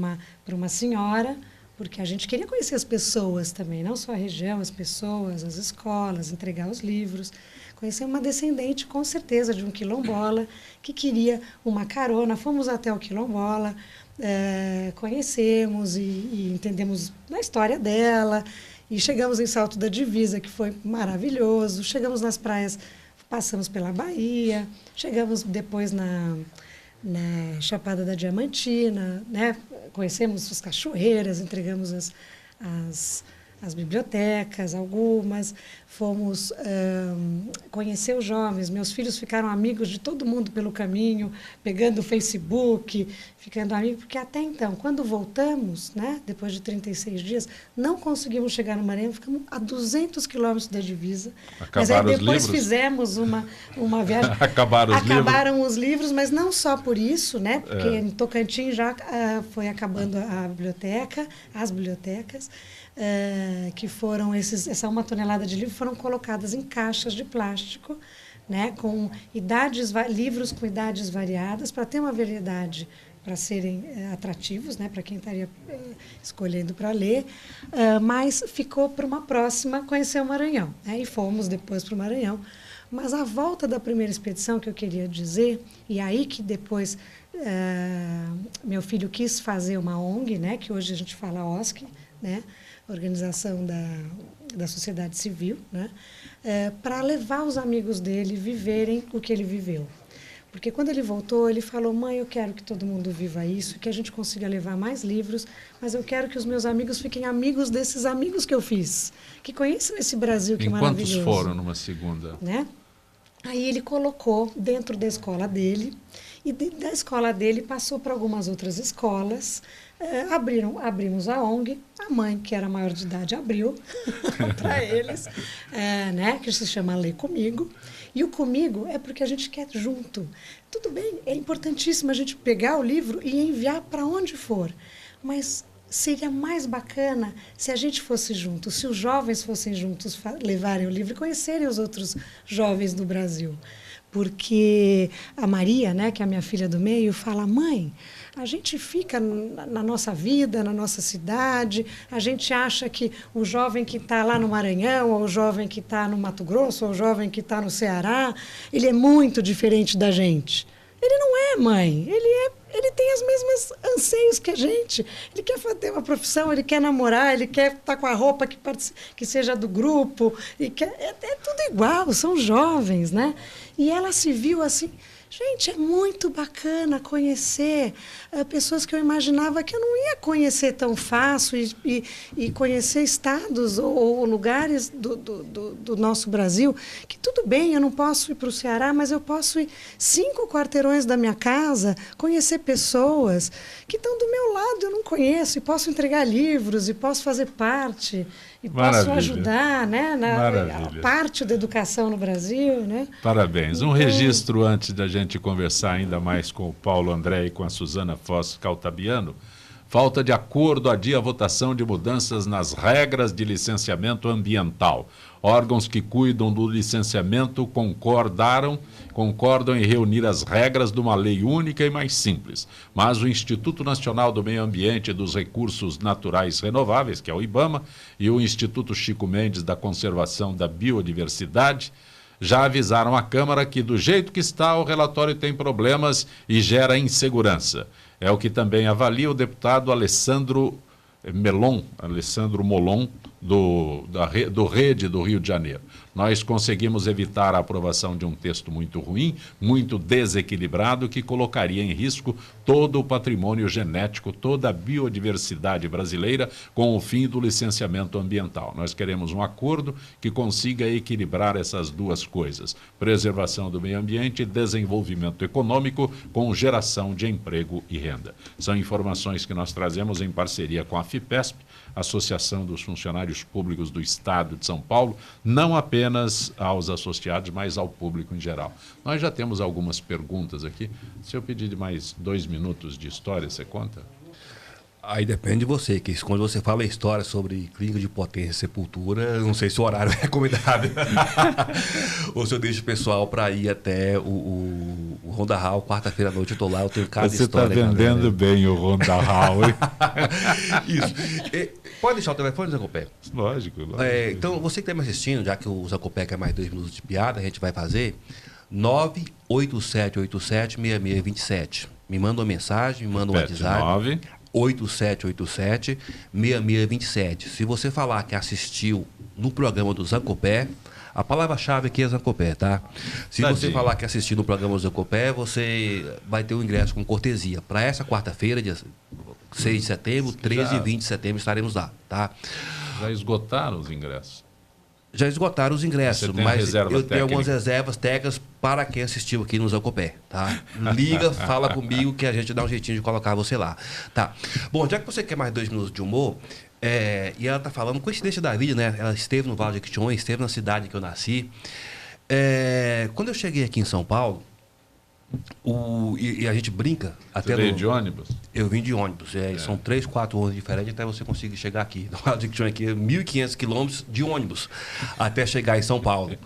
uma senhora, porque a gente queria conhecer as pessoas também, não só a região, as pessoas, as escolas, entregar os livros. Conhecer uma descendente, com certeza, de um quilombola, que queria uma carona. Fomos até o quilombola, conhecemos e entendemos a história dela. E chegamos em Salto da Divisa, que foi maravilhoso. Chegamos nas praias, passamos pela Bahia, chegamos depois na Chapada da Diamantina, né? Conhecemos as cachoeiras, entregamos as bibliotecas, algumas, fomos conhecer os jovens, meus filhos ficaram amigos de todo mundo pelo caminho, pegando o Facebook, ficando amigos, porque até então, quando voltamos, né, depois de 36 dias, não conseguimos chegar no Maranhão, ficamos a 200 quilômetros da divisa. Mas aí depois fizemos uma viagem. Acabaram os livros, mas não só por isso, né, porque em Tocantins já foi acabando a biblioteca, as bibliotecas, que foram essa 1 tonelada de livros foram colocadas em caixas de plástico, né, com livros com idades variadas, para ter uma variedade, para serem atrativos, né, para quem estaria escolhendo para ler, mas ficou para uma próxima conhecer o Maranhão, né, e fomos depois para o Maranhão. Mas a volta da primeira expedição, que eu queria dizer, e aí que depois meu filho quis fazer uma ONG, né, que hoje a gente fala OSC, né, Organização da Sociedade Civil, né, para levar os amigos dele viverem o que ele viveu. Porque quando ele voltou, ele falou, mãe, eu quero que todo mundo viva isso, que a gente consiga levar mais livros, mas eu quero que os meus amigos fiquem amigos desses amigos que eu fiz, que conheçam esse Brasil que é maravilhoso. Quantos foram numa segunda? Né? Aí ele colocou dentro da escola dele, e da escola dele passou para algumas outras escolas, abrimos a ONG, a mãe, que era maior de idade, abriu para eles, né, que se chama Lê Comigo. E o comigo é porque a gente quer junto. Tudo bem, é importantíssimo a gente pegar o livro e enviar para onde for, mas seria mais bacana se a gente fosse junto, se os jovens fossem juntos levarem o livro e conhecerem os outros jovens do Brasil. Porque a Maria, né, que é a minha filha do meio, fala, mãe, a gente fica na nossa vida, na nossa cidade, a gente acha que o jovem que está lá no Maranhão, ou o jovem que está no Mato Grosso, ou o jovem que está no Ceará, ele é muito diferente da gente. Ele não é, mãe. Ele tem os mesmos anseios que a gente. Ele quer ter uma profissão, ele quer namorar, ele quer estar com a roupa que seja do grupo. É tudo igual, são jovens, né? E ela se viu assim... Gente, é muito bacana conhecer pessoas que eu imaginava que eu não ia conhecer tão fácil e conhecer estados ou lugares do nosso Brasil, que tudo bem, eu não posso ir para o Ceará, mas eu posso ir 5 quarteirões da minha casa, conhecer pessoas que estão do meu lado, eu não conheço, e posso entregar livros, e posso fazer parte... E posso ajudar, né, na parte da educação no Brasil, né? Parabéns. Um registro antes da gente conversar ainda mais com o Paulo André e com a Suzana Foz Caltabiano. Falta de acordo adia a votação de mudanças nas regras de licenciamento ambiental. Órgãos que cuidam do licenciamento concordam em reunir as regras de uma lei única e mais simples. Mas o Instituto Nacional do Meio Ambiente e dos Recursos Naturais Renováveis, que é o IBAMA, e o Instituto Chico Mendes da Conservação da Biodiversidade, já avisaram à Câmara que, do jeito que está, o relatório tem problemas e gera insegurança. É o que também avalia o deputado Alessandro Molon, do Rede do Rio de Janeiro. Nós conseguimos evitar a aprovação de um texto muito ruim, muito desequilibrado, que colocaria em risco todo o patrimônio genético, toda a biodiversidade brasileira, com o fim do licenciamento ambiental. Nós queremos um acordo que consiga equilibrar essas duas coisas: preservação do meio ambiente e desenvolvimento econômico, com geração de emprego e renda. São informações que nós trazemos em parceria com a FIPESP, Associação dos Funcionários Públicos do Estado de São Paulo, não apenas aos associados, mas ao público em geral. Nós já temos algumas perguntas aqui. Se eu pedir de mais 2 minutos de história, você conta? Aí depende de você, que quando você fala história sobre clínica de potência e sepultura, eu não sei se o horário é recomendável. Ou se eu deixo o pessoal para ir até o Ronda Hall, quarta-feira à noite eu estou lá, eu tenho cada história. Você está vendendo bem o Ronda Hall, hein? Isso. Pode deixar o telefone, Zancopé? Lógico. Então, você que está me assistindo, já que o Zancopé quer mais 2 minutos de piada, a gente vai fazer 98787-6627. Me manda uma mensagem, me manda um WhatsApp. 8787-6627. Se você falar que assistiu no programa do Zancopé, a palavra-chave aqui é Zancopé, tá? Se você falar que assistiu no programa do Zancopé, você vai ter um ingresso com cortesia. Para essa quarta-feira, dia 6 de setembro, 13 e 20 de setembro, estaremos lá, tá? Já esgotaram os ingressos? Já esgotaram os ingressos, mas eu tenho algumas reservas técnicas para quem assistiu aqui no Zancopé, tá? Liga, fala comigo que a gente dá um jeitinho de colocar você lá, tá? Bom, já que você quer mais 2 minutos de humor, e ela tá falando, coincidência da vida, né? Ela esteve no Vale de Jequitinhonha, esteve na cidade que eu nasci. Quando eu cheguei aqui em São Paulo, e a gente brinca... Você veio de ônibus? Eu vim de ônibus. São 3, 4 ônibus diferentes até você conseguir chegar aqui. No Vale de Jequitinhonha aqui, 1.500 quilômetros de ônibus até chegar em São Paulo.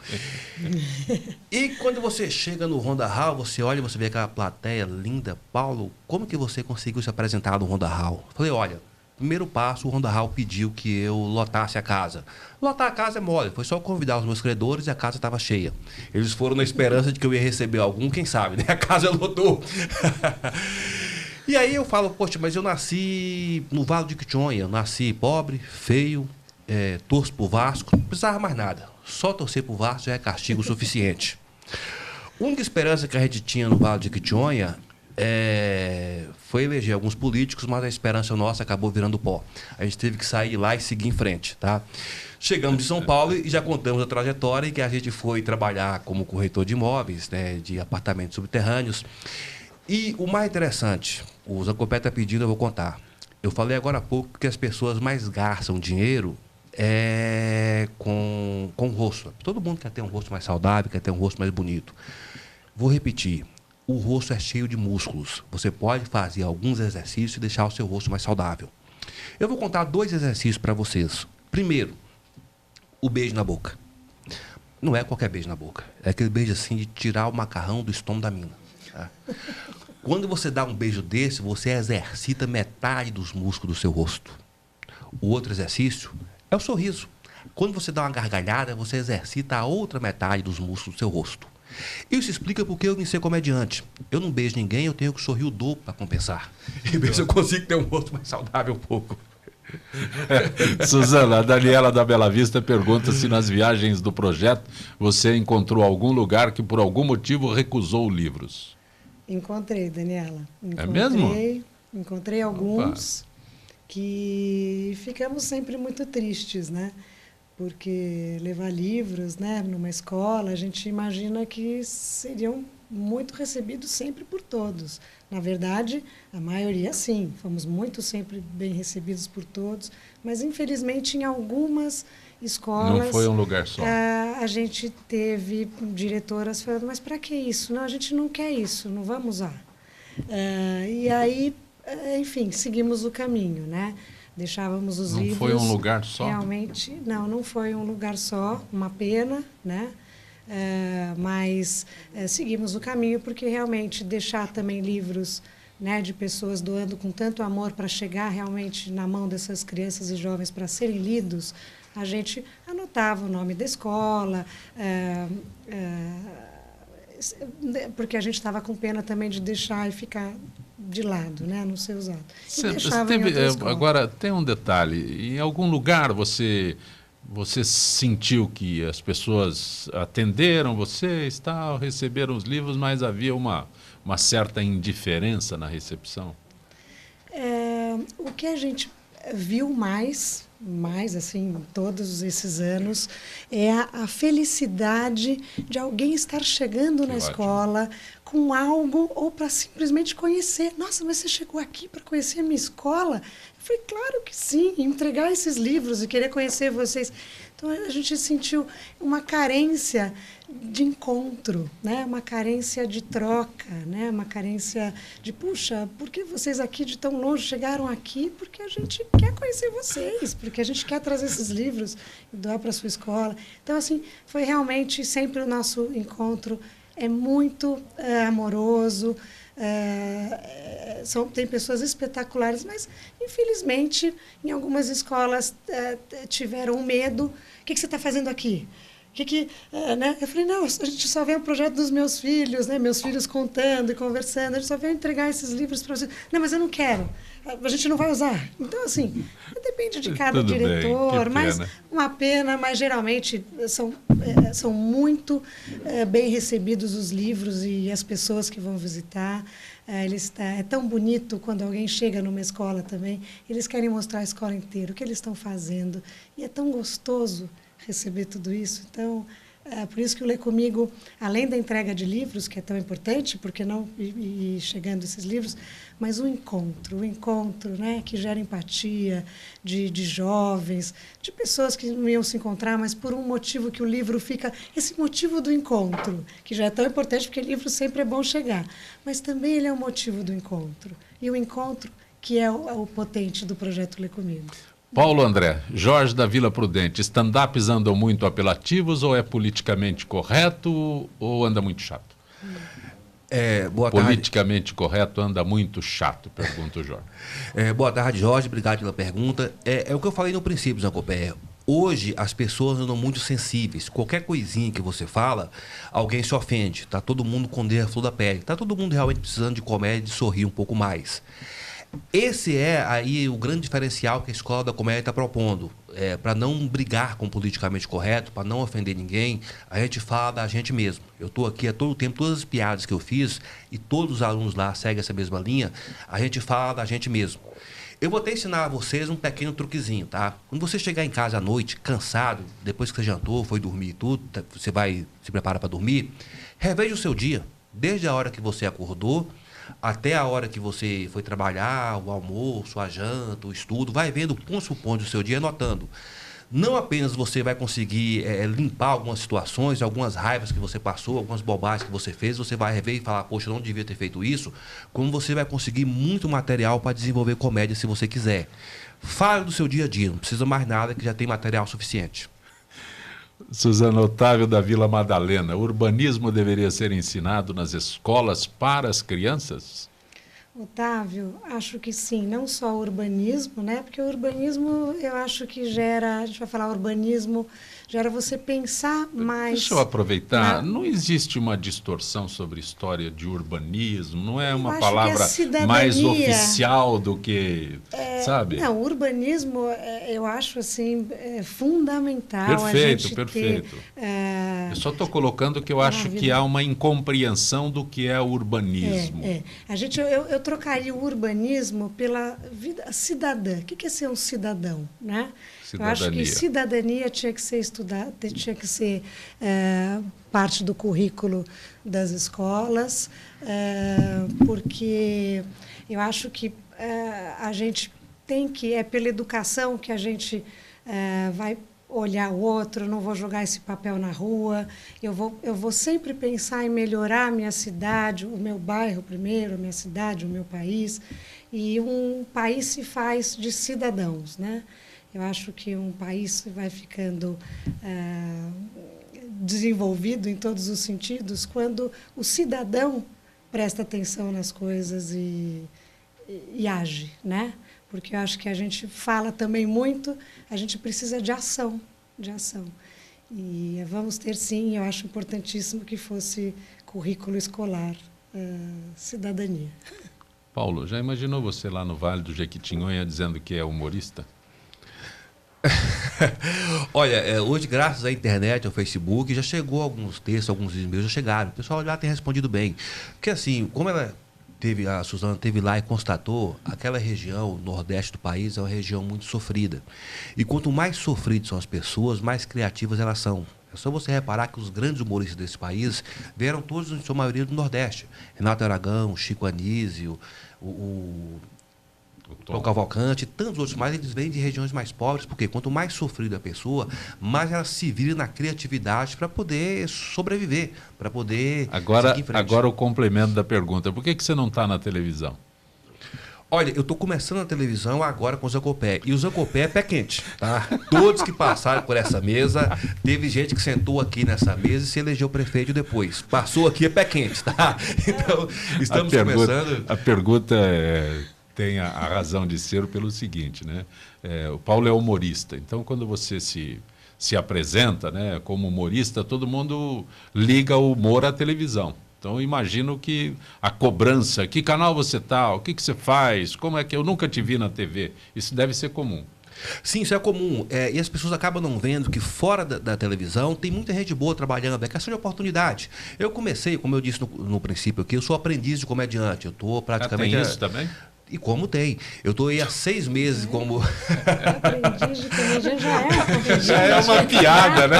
E quando você chega no Ronda Hall, você olha e você vê aquela plateia linda. Paulo, como que você conseguiu se apresentar no Ronda Hall? Falei, olha... Primeiro passo, o Ronda Hall pediu que eu lotasse a casa. Lotar a casa é mole, foi só convidar os meus credores e a casa estava cheia. Eles foram na esperança de que eu ia receber algum, quem sabe, né? A casa lotou. E aí eu falo, poxa, mas eu nasci no Vale de Jequitinhonha, eu nasci pobre, feio, torço pro Vasco, não precisava mais nada. Só torcer pro Vasco já é castigo suficiente. A única esperança que a gente tinha no Vale de Quitionha foi eleger alguns políticos, mas a esperança nossa acabou virando pó. A gente teve que sair lá e seguir em frente, tá? Chegamos em São Paulo e já contamos a trajetória em que a gente foi trabalhar como corretor de imóveis, né, de apartamentos subterrâneos. E o mais interessante, o Zancopé está pedindo, eu vou contar. Eu falei agora há pouco que as pessoas mais gastam dinheiro com o rosto. Todo mundo quer ter um rosto mais saudável, quer ter um rosto mais bonito. Vou repetir. O rosto é cheio de músculos. Você pode fazer alguns exercícios e deixar o seu rosto mais saudável. Eu vou contar 2 exercícios para vocês. Primeiro, o beijo na boca. Não é qualquer beijo na boca. É aquele beijo assim de tirar o macarrão do estômago da mina. Tá? Quando você dá um beijo desse, você exercita metade dos músculos do seu rosto. O outro exercício é o sorriso. Quando você dá uma gargalhada, você exercita a outra metade dos músculos do seu rosto. Isso explica porque eu vim ser comediante. Eu não beijo ninguém, eu tenho que sorrir o dobro para compensar. E ver se eu consigo ter um rosto mais saudável um pouco. Suzana, a Daniela da Bela Vista pergunta se nas viagens do projeto você encontrou algum lugar que por algum motivo recusou livros. Encontrei, Daniela. É mesmo? Encontrei alguns que ficamos sempre muito tristes, né? Porque levar livros, né, numa escola, a gente imagina que seriam muito recebidos sempre por todos. Na verdade, a maioria sim, fomos muito sempre bem recebidos por todos, mas infelizmente em algumas escolas... Não foi um lugar só. A gente teve diretoras falando, mas para que isso? Não, a gente não quer isso, não vamos usar. E aí, enfim, seguimos o caminho, né? Deixávamos os livros... Não foi um lugar só? Realmente, não foi um lugar só, uma pena, né? Mas seguimos o caminho porque realmente deixar também livros, né, de pessoas doando com tanto amor para chegar realmente na mão dessas crianças e jovens para serem lidos, a gente anotava o nome da escola, porque a gente estava com pena também de deixar e ficar de lado, né, não ser usado. Agora, tem um detalhe, em algum lugar você sentiu que as pessoas atenderam vocês, receberam os livros, mas havia uma certa indiferença na recepção? O que a gente viu mais assim, todos esses anos, é a felicidade de alguém estar chegando na escola com algo ou para simplesmente conhecer. Nossa, mas você chegou aqui para conhecer a minha escola? Eu falei, claro que sim, entregar esses livros e querer conhecer vocês. Então, a gente sentiu uma carência de encontro, né? Uma carência de troca, né? Uma carência de, puxa, por que vocês aqui de tão longe chegaram aqui? Porque a gente quer conhecer vocês, porque a gente quer trazer esses livros e doar para a sua escola. Então, assim, foi realmente sempre o nosso encontro muito amoroso. Tem pessoas espetaculares, mas, infelizmente, em algumas escolas tiveram medo. O que você está fazendo aqui? Né? Eu falei, não, a gente só vê o projeto dos meus filhos, né? Meus filhos contando e conversando, a gente só veio entregar esses livros para vocês. Não, mas eu não quero, a gente não vai usar. Então, assim, depende de cada diretor, mas uma pena, mas geralmente são muito bem recebidos os livros e as pessoas que vão visitar. É tão bonito quando alguém chega numa escola também, eles querem mostrar a escola inteira, o que eles estão fazendo, e é tão gostoso receber tudo isso. Então, por isso que o Lê Comigo, além da entrega de livros, que é tão importante, porque não ir chegando esses livros, mas o encontro, né, que gera empatia de jovens, de pessoas que não iam se encontrar, mas por um motivo que o livro fica, esse motivo do encontro, que já é tão importante, porque livro sempre é bom chegar, mas também ele é o motivo do encontro, e o encontro que é o potente do projeto Lê Comigo. Paulo André, Jorge da Vila Prudente, stand-ups andam muito apelativos ou é politicamente correto ou anda muito chato? Boa tarde. Politicamente correto anda muito chato, pergunta o Jorge. Boa tarde, Jorge, obrigado pela pergunta. É o que eu falei no princípio, Zancopé. Hoje as pessoas andam muito sensíveis. Qualquer coisinha que você fala, alguém se ofende. Está todo mundo com a flor da pele. Está todo mundo realmente precisando de comédia, de sorrir um pouco mais. Esse é aí o grande diferencial que a Escola da Comédia está propondo. Para não brigar com o politicamente correto, para não ofender ninguém, a gente fala da gente mesmo. Eu estou aqui a todo tempo, todas as piadas que eu fiz, e todos os alunos lá seguem essa mesma linha, a gente fala da gente mesmo. Eu vou até ensinar a vocês um pequeno truquezinho, tá? Quando você chegar em casa à noite, cansado, depois que você jantou, foi dormir e tudo, você vai se preparar para dormir, reveja o seu dia, desde a hora que você acordou até a hora que você foi trabalhar, o almoço, a janta, o estudo, vai vendo ponto por ponto do seu dia, anotando. Não apenas você vai conseguir limpar algumas situações, algumas raivas que você passou, algumas bobagens que você fez, você vai rever e falar, poxa, eu não devia ter feito isso, como você vai conseguir muito material para desenvolver comédia se você quiser. Fale do seu dia a dia, não precisa mais nada, que já tem material suficiente. Suzana, Otávio da Vila Madalena, urbanismo deveria ser ensinado nas escolas para as crianças? Otávio, acho que sim, não só urbanismo, né? Porque o urbanismo, eu acho que gera, a gente vai falar urbanismo, gera você pensar mais... Deixa eu aproveitar, não existe uma distorção sobre história de urbanismo, não é uma palavra mais oficial do que, sabe? Não, urbanismo, eu acho assim, fundamental. Perfeito, perfeito. Eu só estou colocando que eu acho que há uma incompreensão do que é urbanismo. Eu trocaria o urbanismo pela vida cidadã. O que é ser um cidadão, né? Eu acho que cidadania tinha que ser estudada, tinha que ser parte do currículo das escolas, porque eu acho que a gente tem que, é pela educação que a gente vai olhar o outro, não vou jogar esse papel na rua, eu vou sempre pensar em melhorar a minha cidade, o meu bairro primeiro, a minha cidade, o meu país, e um país se faz de cidadãos, né? Eu acho que um país vai ficando desenvolvido em todos os sentidos quando o cidadão presta atenção nas coisas e age, né? Porque eu acho que a gente fala também muito, a gente precisa de ação, de ação. E vamos ter, sim, eu acho importantíssimo que fosse currículo escolar, cidadania. Paulo, já imaginou você lá no Vale do Jequitinhonha dizendo que é humorista? Olha, hoje, graças à internet, ao Facebook, já chegou alguns textos, alguns e-mails já chegaram. O pessoal já tem respondido bem. Porque assim, como a Suzana teve lá e constatou, aquela região, nordeste do país, é uma região muito sofrida. E quanto mais sofridas são as pessoas, mais criativas elas são. É só você reparar que os grandes humoristas desse país vieram todos, em sua maioria, do Nordeste. Renato Aragão, Chico Anísio, o Cavalcante, tantos outros mais, eles vêm de regiões mais pobres, porque quanto mais sofrida a pessoa, mais ela se vira na criatividade para poder sobreviver, para poder seguir em frente. Agora o complemento da pergunta, por que você não está na televisão? Olha, eu estou começando na televisão agora com o Zancopé, e o Zancopé é pé quente, tá? Todos que passaram por essa mesa, teve gente que sentou aqui nessa mesa e se elegeu prefeito depois. Passou aqui é pé quente, tá? Então, estamos começando... A pergunta tem a razão de ser pelo seguinte, né? O Paulo é humorista, então quando você se apresenta, né, como humorista, todo mundo liga o humor à televisão. Então eu imagino que a cobrança, que canal você está, o que você faz, como é que eu nunca te vi na TV, isso deve ser comum. Sim, isso é comum. E as pessoas acabam não vendo que fora da televisão tem muita gente boa trabalhando. É questão de oportunidade. Eu comecei, como eu disse no princípio aqui, eu sou aprendiz de comediante. Eu estou praticamente... tem isso também? E como tem. Eu estou aí há 6 meses como... Aprendiz de comediante já é uma piada, né?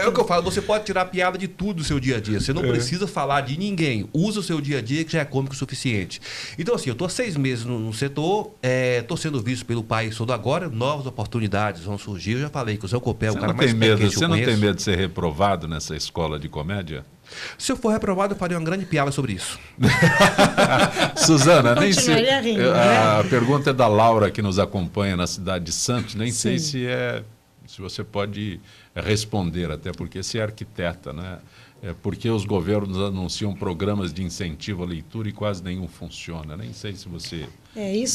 É o que eu falo, você pode tirar piada de tudo do seu dia a dia. Você não precisa falar de ninguém. Usa o seu dia a dia que já é cômico o suficiente. Então, assim, eu estou há 6 meses no setor, estou sendo visto pelo país todo agora, novas oportunidades vão surgir. Eu já falei que o Zancopé é o cara mais pequeno que eu conheço. Você não tem medo de ser reprovado nessa escola de comédia? Se eu for reprovado, eu faria uma grande piada sobre isso. Suzana, nem sei. Rindo, a pergunta é da Laura, que nos acompanha na cidade de Santos. Nem sei se você pode responder, até porque você é arquiteta, né? Porque os governos anunciam programas de incentivo à leitura e quase nenhum funciona. Nem sei se você tem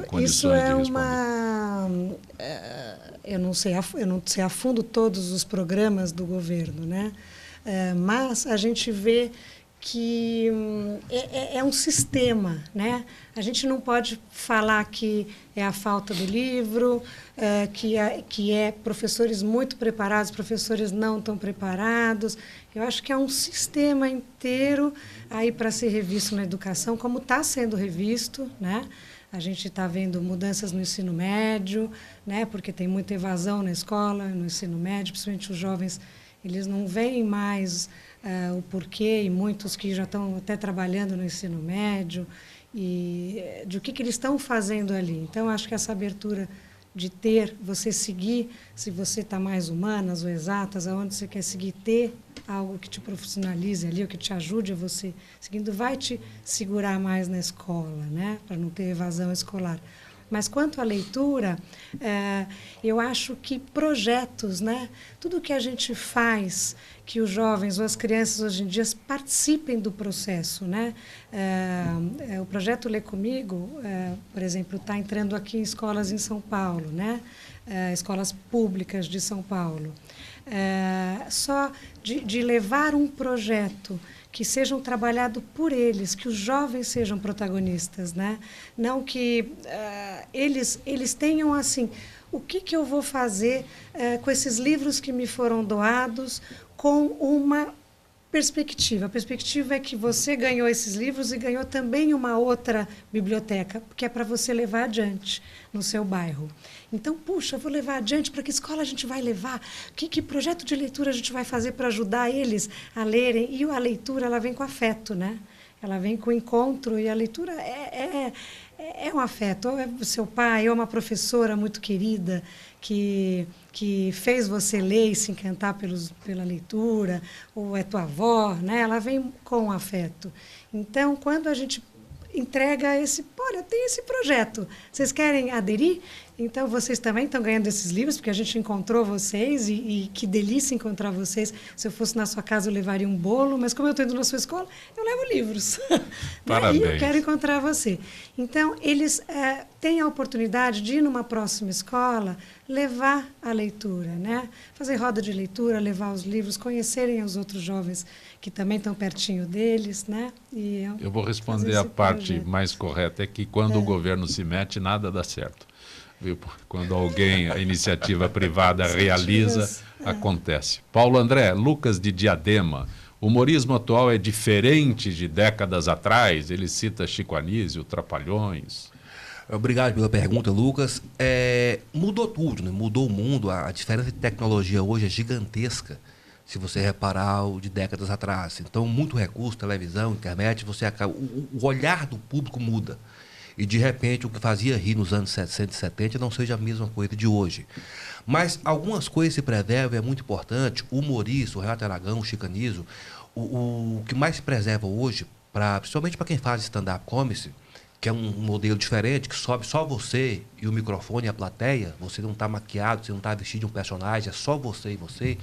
condições de responder. Eu não sei a fundo todos os programas do governo, né? Mas a gente vê é um sistema, né? A gente não pode falar que é a falta do livro, que é professores muito preparados, professores não tão preparados. Eu acho que é um sistema inteiro aí para ser revisto na educação, como está sendo revisto, né? A gente está vendo mudanças no ensino médio, né? Porque tem muita evasão na escola, no ensino médio, principalmente os jovens, eles não veem mais o porquê, e muitos que já estão até trabalhando no ensino médio, e de o que eles estão fazendo ali. Então, acho que essa abertura de você seguir, se você está mais humanas ou exatas, aonde você quer seguir, ter algo que te profissionalize ali, ou que te ajude a você seguindo, vai te segurar mais na escola, né? Para não ter evasão escolar. Mas quanto à leitura, eu acho que projetos, né? Tudo que a gente faz, que os jovens ou as crianças hoje em dia participem do processo, né? O projeto Lê Comigo, por exemplo, está entrando aqui em escolas em São Paulo, né? Escolas públicas de São Paulo. Só de levar um projeto que sejam trabalhados por eles, que os jovens sejam protagonistas, né? Não que eles tenham assim, o que eu vou fazer com esses livros que me foram doados, com uma perspectiva. A perspectiva é que você ganhou esses livros e ganhou também uma outra biblioteca, que é para você levar adiante no seu bairro. Então, puxa, eu vou levar adiante, para que escola a gente vai levar? Que projeto de leitura a gente vai fazer para ajudar eles a lerem? E a leitura, ela vem com afeto, né? Ela vem com encontro, e a leitura é um afeto. Ou é o seu pai, ou uma professora muito querida que fez você ler e se encantar pela leitura, ou é tua avó, né? Ela vem com afeto. Então, quando a gente entrega olha, tem esse projeto, vocês querem aderir? Então, vocês também estão ganhando esses livros, porque a gente encontrou vocês, e que delícia encontrar vocês. Se eu fosse na sua casa, eu levaria um bolo, mas como eu estou indo na sua escola, eu levo livros. Parabéns. E eu quero encontrar você. Então, eles têm a oportunidade de ir numa próxima escola, levar a leitura, né? Fazer roda de leitura, levar os livros, conhecerem os outros jovens que também estão pertinho deles, né? Eu vou responder a parte mais correta, é que quando o governo se mete, nada dá certo. Viu? Quando a iniciativa privada realiza, acontece. Paulo André, Lucas de Diadema, o humorismo atual é diferente de décadas atrás? Ele cita Chico Anísio, Trapalhões. Obrigado pela pergunta, Lucas. Mudou tudo, né? Mudou o mundo. A diferença de tecnologia hoje é gigantesca, se você reparar o de décadas atrás. Então, muito recurso, televisão, internet, o olhar do público muda. E, de repente, o que fazia rir nos anos 60 e 70 não seja a mesma coisa de hoje. Mas algumas coisas se preservam, é muito importante. O humorista, o Renato Aragão, o Chico Anísio, o que mais se preserva hoje, principalmente para quem faz stand-up comedy, que é um modelo diferente, que sobe só você e o microfone e a plateia, você não está maquiado, você não está vestido de um personagem, é só você e você.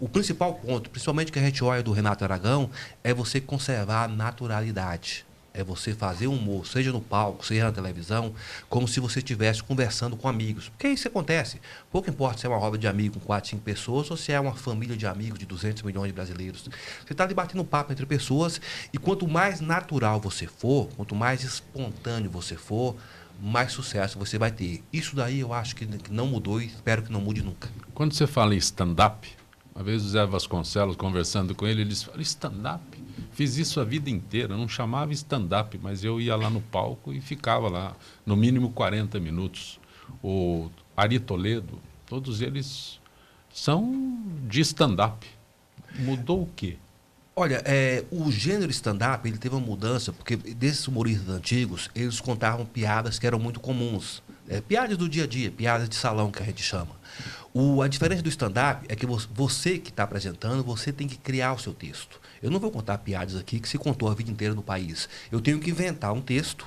O principal ponto, principalmente que a gente olha do Renato Aragão, é você conservar a naturalidade. É você fazer um humor, seja no palco, seja na televisão, como se você estivesse conversando com amigos. Porque isso acontece. Pouco importa se é uma roda de amigos com 4, 5 pessoas ou se é uma família de amigos de 200 milhões de brasileiros. Você está ali batendo papo entre pessoas, e quanto mais natural você for, quanto mais espontâneo você for, mais sucesso você vai ter. Isso daí eu acho que não mudou e espero que não mude nunca. Quando você fala em stand-up, uma vez o Zé Vasconcelos, conversando com ele disse, stand-up? Fiz isso a vida inteira, não chamava stand-up, mas eu ia lá no palco e ficava lá, no mínimo 40 minutos. O Ari Toledo, todos eles são de stand-up. Mudou o quê? Olha, o gênero stand-up, ele teve uma mudança, porque desses humoristas antigos, eles contavam piadas que eram muito comuns. Piadas do dia a dia, piadas de salão, que a gente chama. A diferença do stand-up é que você que está apresentando, você tem que criar o seu texto. Eu não vou contar piadas aqui que se contou a vida inteira no país. Eu tenho que inventar um texto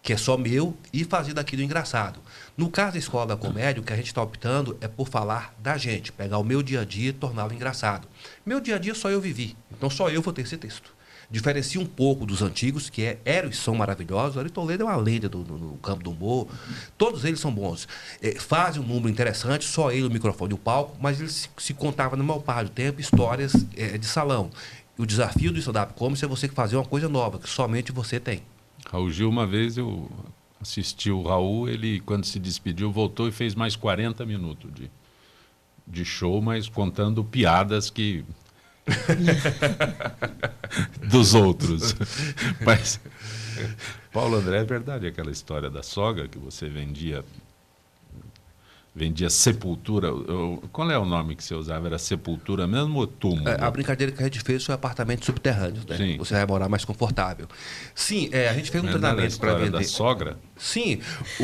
que é só meu e fazer daquilo engraçado. No caso da Escola da Comédia, o que a gente está optando é por falar da gente, pegar o meu dia a dia e torná-lo engraçado. Meu dia a dia só eu vivi, então só eu vou ter esse texto. Diferencia um pouco dos antigos, que eram e são maravilhosos. O Ari Toledo é uma lenda no campo do humor. Todos eles são bons. Fazem um número interessante, só ele, o microfone e o palco, mas ele se contava, na maior parte do tempo, histórias de salão. E o desafio do stand-up comedy é você fazer uma coisa nova, que somente você tem. Raul Gil, uma vez eu assisti o Raul, ele, quando se despediu, voltou e fez mais 40 minutos de show, mas contando piadas que... dos outros. Mas, Paulo André, é verdade aquela história da sogra que você vendia sepultura. Qual é o nome que você usava? Era sepultura mesmo ou túmulo? A brincadeira que a gente fez foi apartamento subterrâneo, né? Sim. Você vai morar mais confortável. Sim, a gente fez um treinamento para vender. Da sogra? Sim.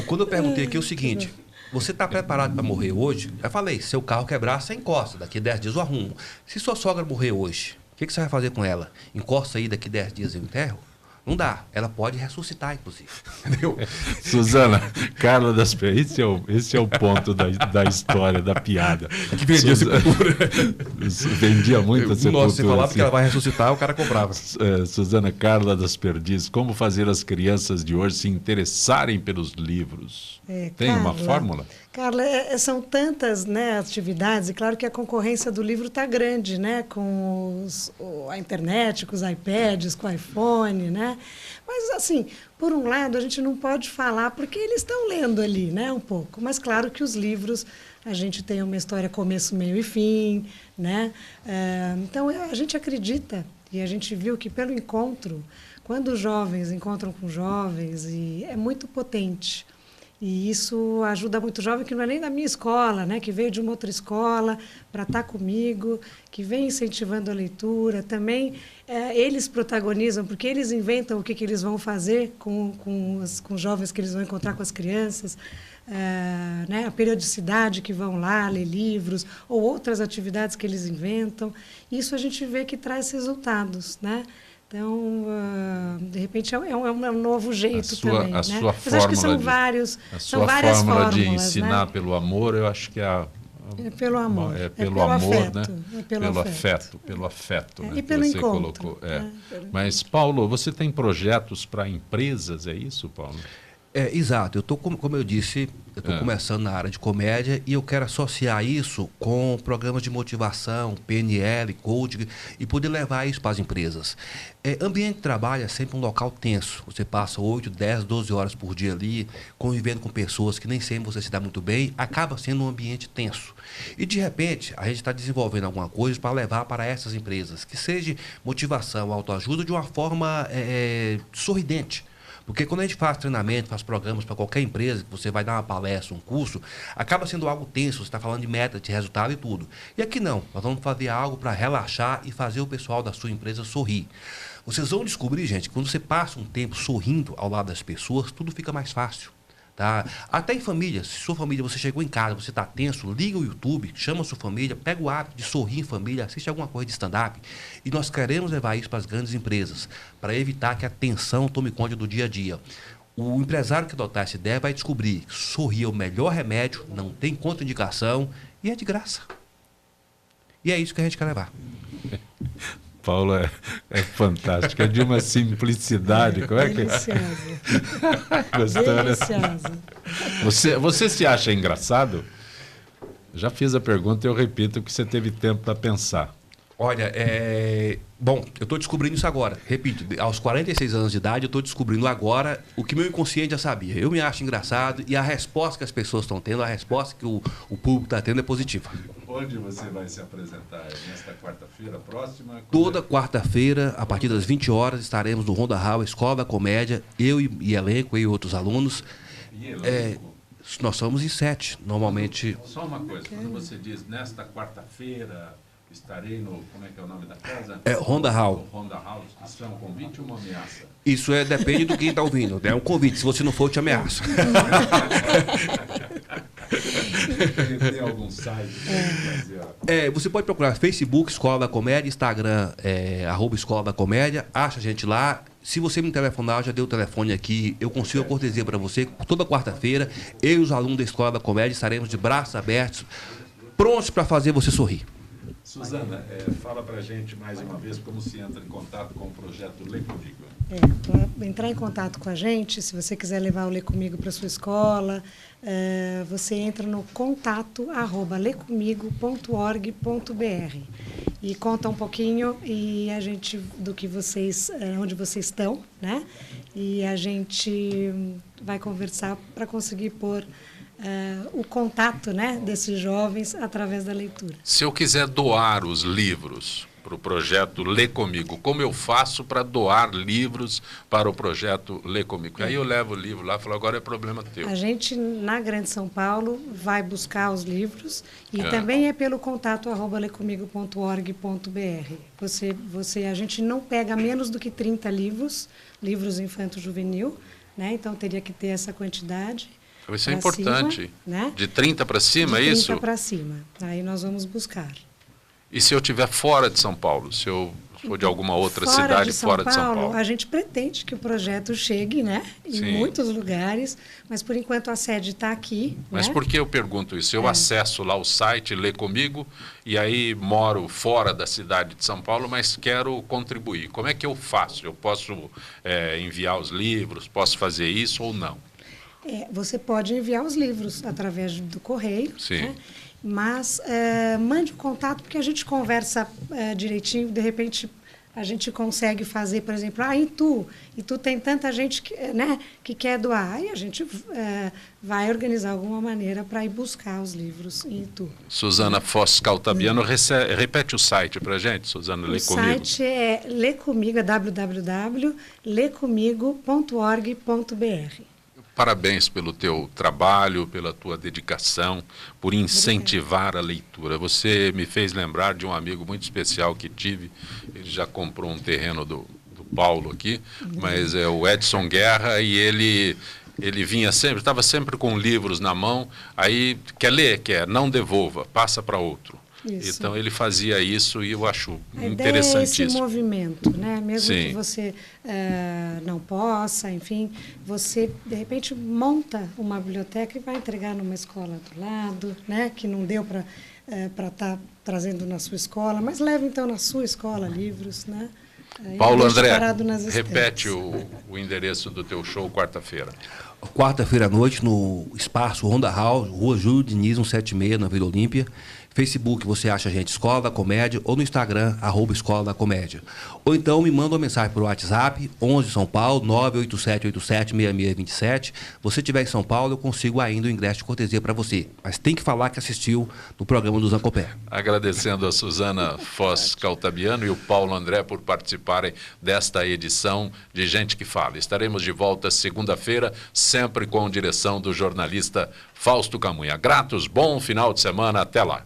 Quando eu perguntei aqui é o seguinte: você está preparado para morrer hoje? Já falei, seu carro quebrar, você encosta. Daqui 10 dias eu arrumo. Se sua sogra morrer hoje, o que você vai fazer com ela? Encosta aí, daqui 10 dias eu enterro? Não dá. Ela pode ressuscitar, inclusive. Entendeu? Suzana, Carla das Perdiz, esse é o ponto da história, da piada. Que vendia sepultura. Vendia muita sepultura. Nossa, você falava que ela vai ressuscitar, o cara comprava. Suzana, Carla das Perdiz, como fazer as crianças de hoje se interessarem pelos livros? Tem Carla, uma fórmula? Carla, são tantas, né, atividades, e claro que a concorrência do livro está grande, né, com a internet, com os iPads, com o iPhone, né? Mas, assim, por um lado, a gente não pode falar, porque eles estão lendo ali, né, um pouco. Mas, claro que os livros, a gente tem uma história começo, meio e fim, né? Então, a gente acredita, e a gente viu que pelo encontro, quando os jovens encontram com jovens, é muito potente. E isso ajuda muito o jovem que não é nem da minha escola, né? Que veio de uma outra escola para estar comigo, que vem incentivando a leitura. Também eles protagonizam, porque eles inventam o que eles vão fazer com os jovens que eles vão encontrar com as crianças, né? A periodicidade que vão lá ler livros ou outras atividades que eles inventam. Isso a gente vê que traz resultados, né? Então, de repente, é um novo jeito também. A né? sua Mas acho que são várias fórmulas de ensinar, né? Pelo amor, eu acho que é pelo amor. Pelo amor, afeto, né? Pelo afeto. Pelo afeto. E Né? pelo Você encontro. Colocou. Mas, Paulo, você tem projetos para empresas, é isso, Paulo? Exato. Como eu disse, eu estou começando na área de comédia e eu quero associar isso com programas de motivação, PNL, coaching, e poder levar isso para as empresas. Ambiente de trabalho é sempre um local tenso. Você passa 8, 10, 12 horas por dia ali, convivendo com pessoas que nem sempre você se dá muito bem, acaba sendo um ambiente tenso. E, de repente, a gente está desenvolvendo alguma coisa para levar para essas empresas, que seja motivação, autoajuda de uma forma sorridente. Porque quando a gente faz treinamento, faz programas para qualquer empresa, que você vai dar uma palestra, um curso, acaba sendo algo tenso, você está falando de meta, de resultado e tudo. E aqui não, nós vamos fazer algo para relaxar e fazer o pessoal da sua empresa sorrir. Vocês vão descobrir, gente, que quando você passa um tempo sorrindo ao lado das pessoas, tudo fica mais fácil. Tá? Até em família, se sua família, você chegou em casa, você está tenso, liga o YouTube, chama a sua família, pega o hábito de sorrir em família, assiste alguma coisa de stand-up. E nós queremos levar isso para as grandes empresas, para evitar que a tensão tome conta do dia a dia. O empresário que adotar essa ideia vai descobrir que sorrir é o melhor remédio, não tem contraindicação e é de graça. E é isso que a gente quer levar. Paulo é fantástico, é de uma simplicidade. Como é que Deliciosa. Gostou, né? Deliciosa. Você se acha engraçado? Já fiz a pergunta e eu repito que você teve tempo para pensar. Olha, bom, eu estou descobrindo isso agora. Repito, aos 46 anos de idade, eu estou descobrindo agora o que meu inconsciente já sabia. Eu me acho engraçado e a resposta que as pessoas estão tendo, a resposta que o público está tendo é positiva. Onde você vai se apresentar? Nesta quarta-feira próxima? Toda quarta-feira, a partir das 20 horas, estaremos no Ronda Hall, Escola da Comédia, eu e elenco, eu e outros alunos. E elenco? Nós somos em 7, normalmente. Só uma coisa, quando você diz nesta quarta-feira... Estarei no... Como é que é o nome da casa? Ronda Hall. Ronda Hall. Isso é um convite ou uma ameaça? Isso depende do quem está ouvindo. É um convite. Se você não for, eu te ameaço. Tem algum site? Você pode procurar Facebook, Escola da Comédia, Instagram, @Escola da Comédia. Acha a gente lá. Se você me telefonar, eu já dei o telefone aqui. Eu consigo a cortesia para você. Toda quarta-feira, eu e os alunos da Escola da Comédia estaremos de braços abertos, prontos para fazer você sorrir. Suzana, fala para a gente mais uma vez como se entra em contato com o projeto Lê Comigo. Para entrar em contato com a gente, se você quiser levar o Lê Comigo para sua escola, você entra no contato@lecomigo.org.br. e conta um pouquinho e a gente do que vocês, onde vocês estão, né? E a gente vai conversar para conseguir pôr o contato, né, desses jovens através da leitura. Se eu quiser doar os livros para o projeto Lê Comigo, como eu faço para doar livros para o projeto Lê Comigo? Aí eu levo o livro lá e falo, agora é problema teu. A gente, na Grande São Paulo, vai buscar os livros e também é pelo contato @lecomigo.org.br. A gente não pega menos do que 30 livros infanto-juvenil, né? Então teria que ter essa quantidade. Isso é importante. Cima, né? De 30 para cima, é isso? De 30 para cima. Aí nós vamos buscar. E se eu estiver fora de São Paulo? Se eu for de alguma outra cidade fora de São Paulo? A gente pretende que o projeto chegue, né, em muitos lugares, mas por enquanto a sede está aqui. Mas né? por que eu pergunto isso? Eu acesso lá o site Lê Comigo e aí moro fora da cidade de São Paulo, mas quero contribuir. Como é que eu faço? Eu posso enviar os livros? Posso fazer isso ou não? Você pode enviar os livros através do correio, Sim. Né? Mas mande o contato, porque a gente conversa direitinho, de repente a gente consegue fazer, por exemplo, em Tu tem tanta gente que quer doar, aí a gente vai organizar alguma maneira para ir buscar os livros em Itu. Suzana Foz Caltabiano, repete o site para a gente, Suzana, Lê Comigo. O site é Lê Comigo, é www.lecomigo.org.br. Parabéns pelo teu trabalho, pela tua dedicação, por incentivar a leitura. Você me fez lembrar de um amigo muito especial que tive, ele já comprou um terreno do Paulo aqui, mas é o Edson Guerra, e ele vinha sempre, estava sempre com livros na mão, aí quer ler, não devolva, passa para outro. Isso. Então ele fazia isso e eu acho interessantíssimo. É esse movimento, né? Mesmo Sim. que você não possa, enfim, você de repente monta uma biblioteca e vai entregar numa escola do lado, né? Que não deu para estar trazendo na sua escola, mas leva então na sua escola livros, né? Paulo André, repete o endereço do teu show quarta-feira. Quarta-feira à noite no Espaço Honda House, Rua Júlio Diniz, 176, na Vila Olímpia. Facebook, você acha a gente Escola da Comédia, ou no Instagram, @Escola da Comédia. Ou então me manda uma mensagem por WhatsApp, 11 São Paulo, 987876627. Se você estiver em São Paulo, eu consigo ainda o ingresso de cortesia para você. Mas tem que falar que assistiu no programa do Zancopé. Agradecendo a Suzana Foz Caltabiano e o Paulo André por participarem desta edição de Gente que Fala. Estaremos de volta segunda-feira, sempre com direção do jornalista Fausto Camunha. Gratos, bom final de semana, até lá.